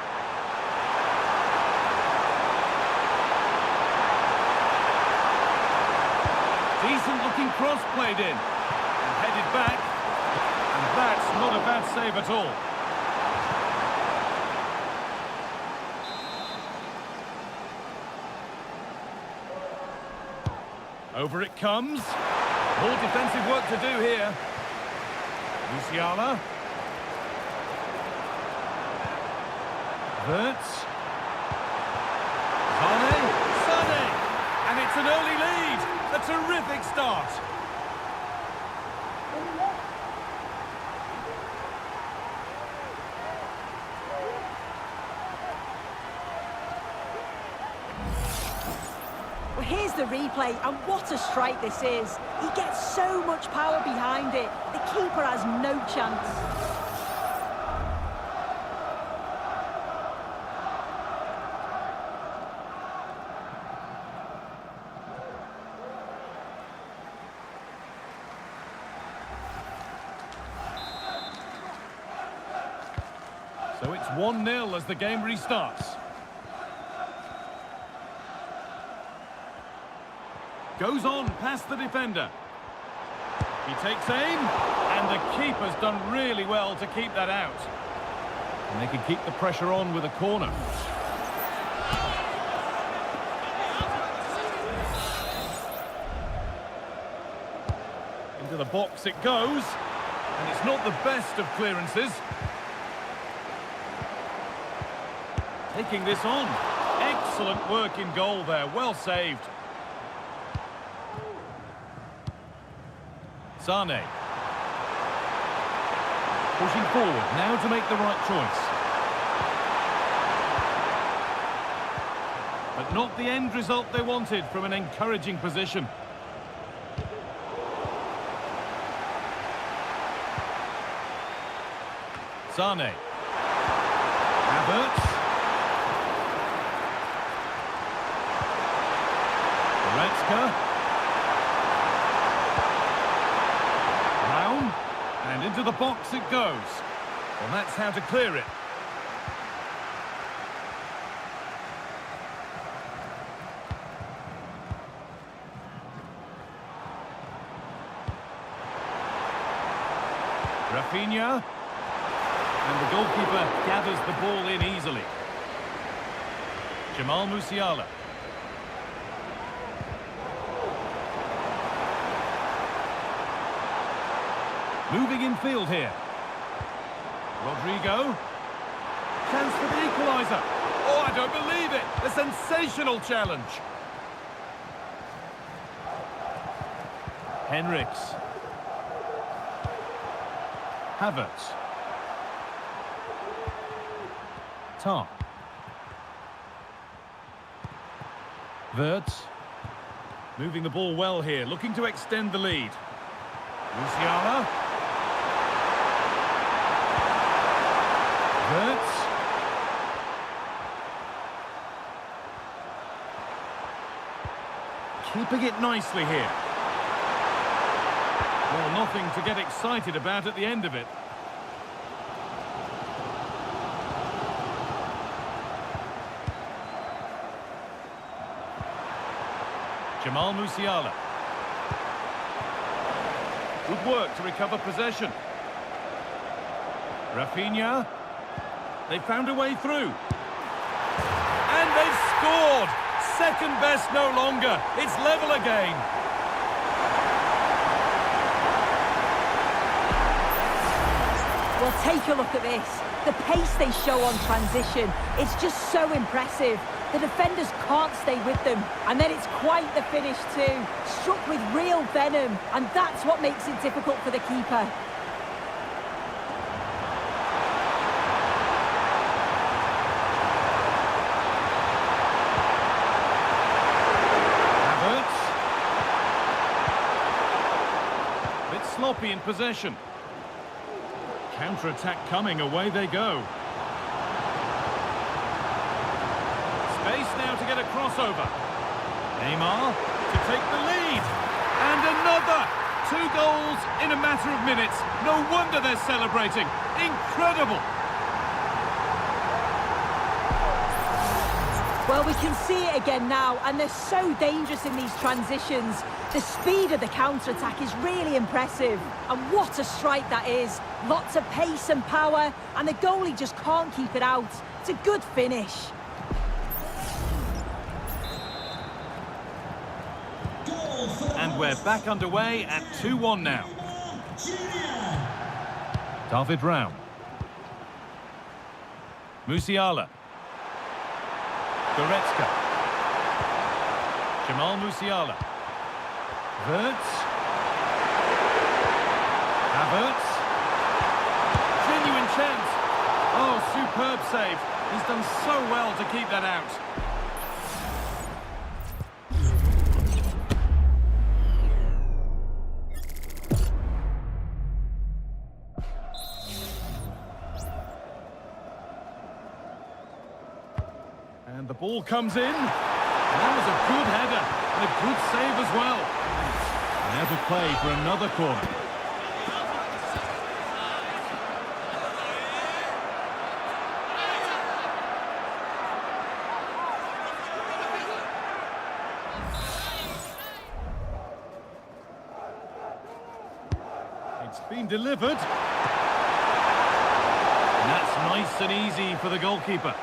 Speaker 5: Decent-looking cross played in. And headed back. And that's not a bad save at all. Over it comes. More defensive work to do here. Musiala. Verts. Sane. And it's an early lead. A terrific start.
Speaker 4: Well, here's the replay, and what a strike this is. He gets so much power behind it. The keeper has no chance.
Speaker 5: So it's 1-0 as the game restarts. Goes on past the defender. He takes aim, and the keeper's done really well to keep that out. And they can keep the pressure on with a corner. Into the box it goes, and it's not the best of clearances. Taking this on. Excellent work in goal there, well saved. Sane. Pushing forward, now to make the right choice. But not the end result they wanted from an encouraging position. Sane. Havertz. Goretzka. And into the box it goes. Well, that's how to clear it. Rafinha. And the goalkeeper gathers the ball in easily. Jamal Musiala. Moving in field here. Rodrigo. Chance for the equaliser. Oh, I don't believe it. A sensational challenge. Henriks. Havertz. Tar. Verts. Moving the ball well here, looking to extend the lead. Musiala. Verts. Keeping it nicely here. Well, nothing to get excited about at the end of it. Jamal Musiala. Good work to recover possession. Rafinha. They found a way through. And they've scored! Second best no longer. It's level again.
Speaker 4: Well, take a look at this. The pace they show on transition, it's just so impressive. The defenders can't stay with them. And then it's quite the finish too. Struck with real venom. And that's what makes it difficult for the keeper.
Speaker 5: sloppy in possession. Counter-attack coming, away they go. Space now to get a crossover. Neymar to take the lead. And another! 2 goals in a matter of minutes. No wonder they're celebrating. Incredible!
Speaker 4: Well, we can see it again now, and they're so dangerous in these transitions. The speed of the counter-attack is really impressive. And what a strike that is. Lots of pace and power, and the goalie just can't keep it out. It's a good finish.
Speaker 5: And we're back underway at 2-1 now. David Raum. Musiala. Goretzka. Jamal Musiala. Wirtz. Havertz. Genuine chance. Oh, superb save. He's done so well to keep that out. And the ball comes in. That was a good header and a good save as well. Now to play for another corner. It's been delivered. And that's nice and easy for the goalkeeper.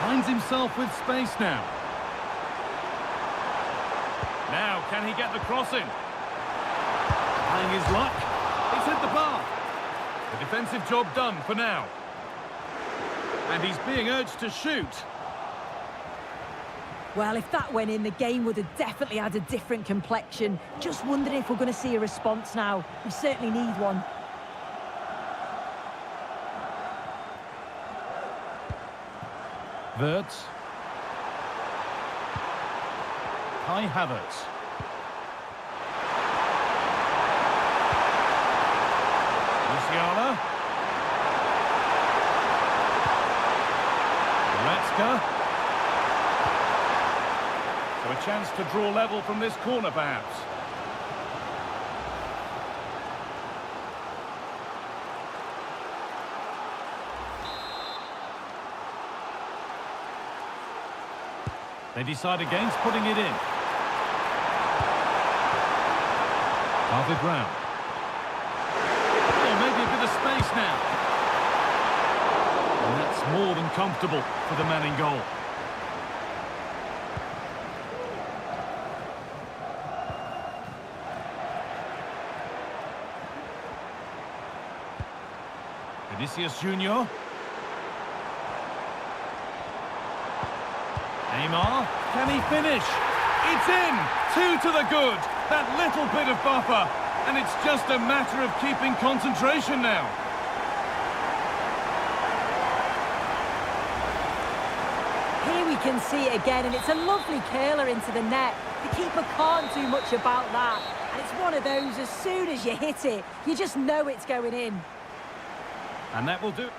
Speaker 5: Finds himself with space now. Now, can he get the cross in? Trying his luck. He's hit the bar. The defensive job done for now. And he's being urged to shoot.
Speaker 4: Well, if that went in, the game would have definitely had a different complexion. Just wondering if we're going to see a response now. We certainly need one.
Speaker 5: Wirtz. Kai Havertz. Musiala. Goretzka. So a chance to draw level from this corner, perhaps. They decide against putting it in. David Raum. Oh, maybe a bit of space now. And that's more than comfortable for the man in goal. Vinicius Junior. Neymar, can he finish? It's in! 2 to the good! That little bit of buffer, and it's just a matter of keeping concentration now.
Speaker 4: Here we can see it again, and it's a lovely curler into the net. The keeper can't do much about that. And it's one of those, as soon as you hit it, you just know it's going in.
Speaker 5: And that will do.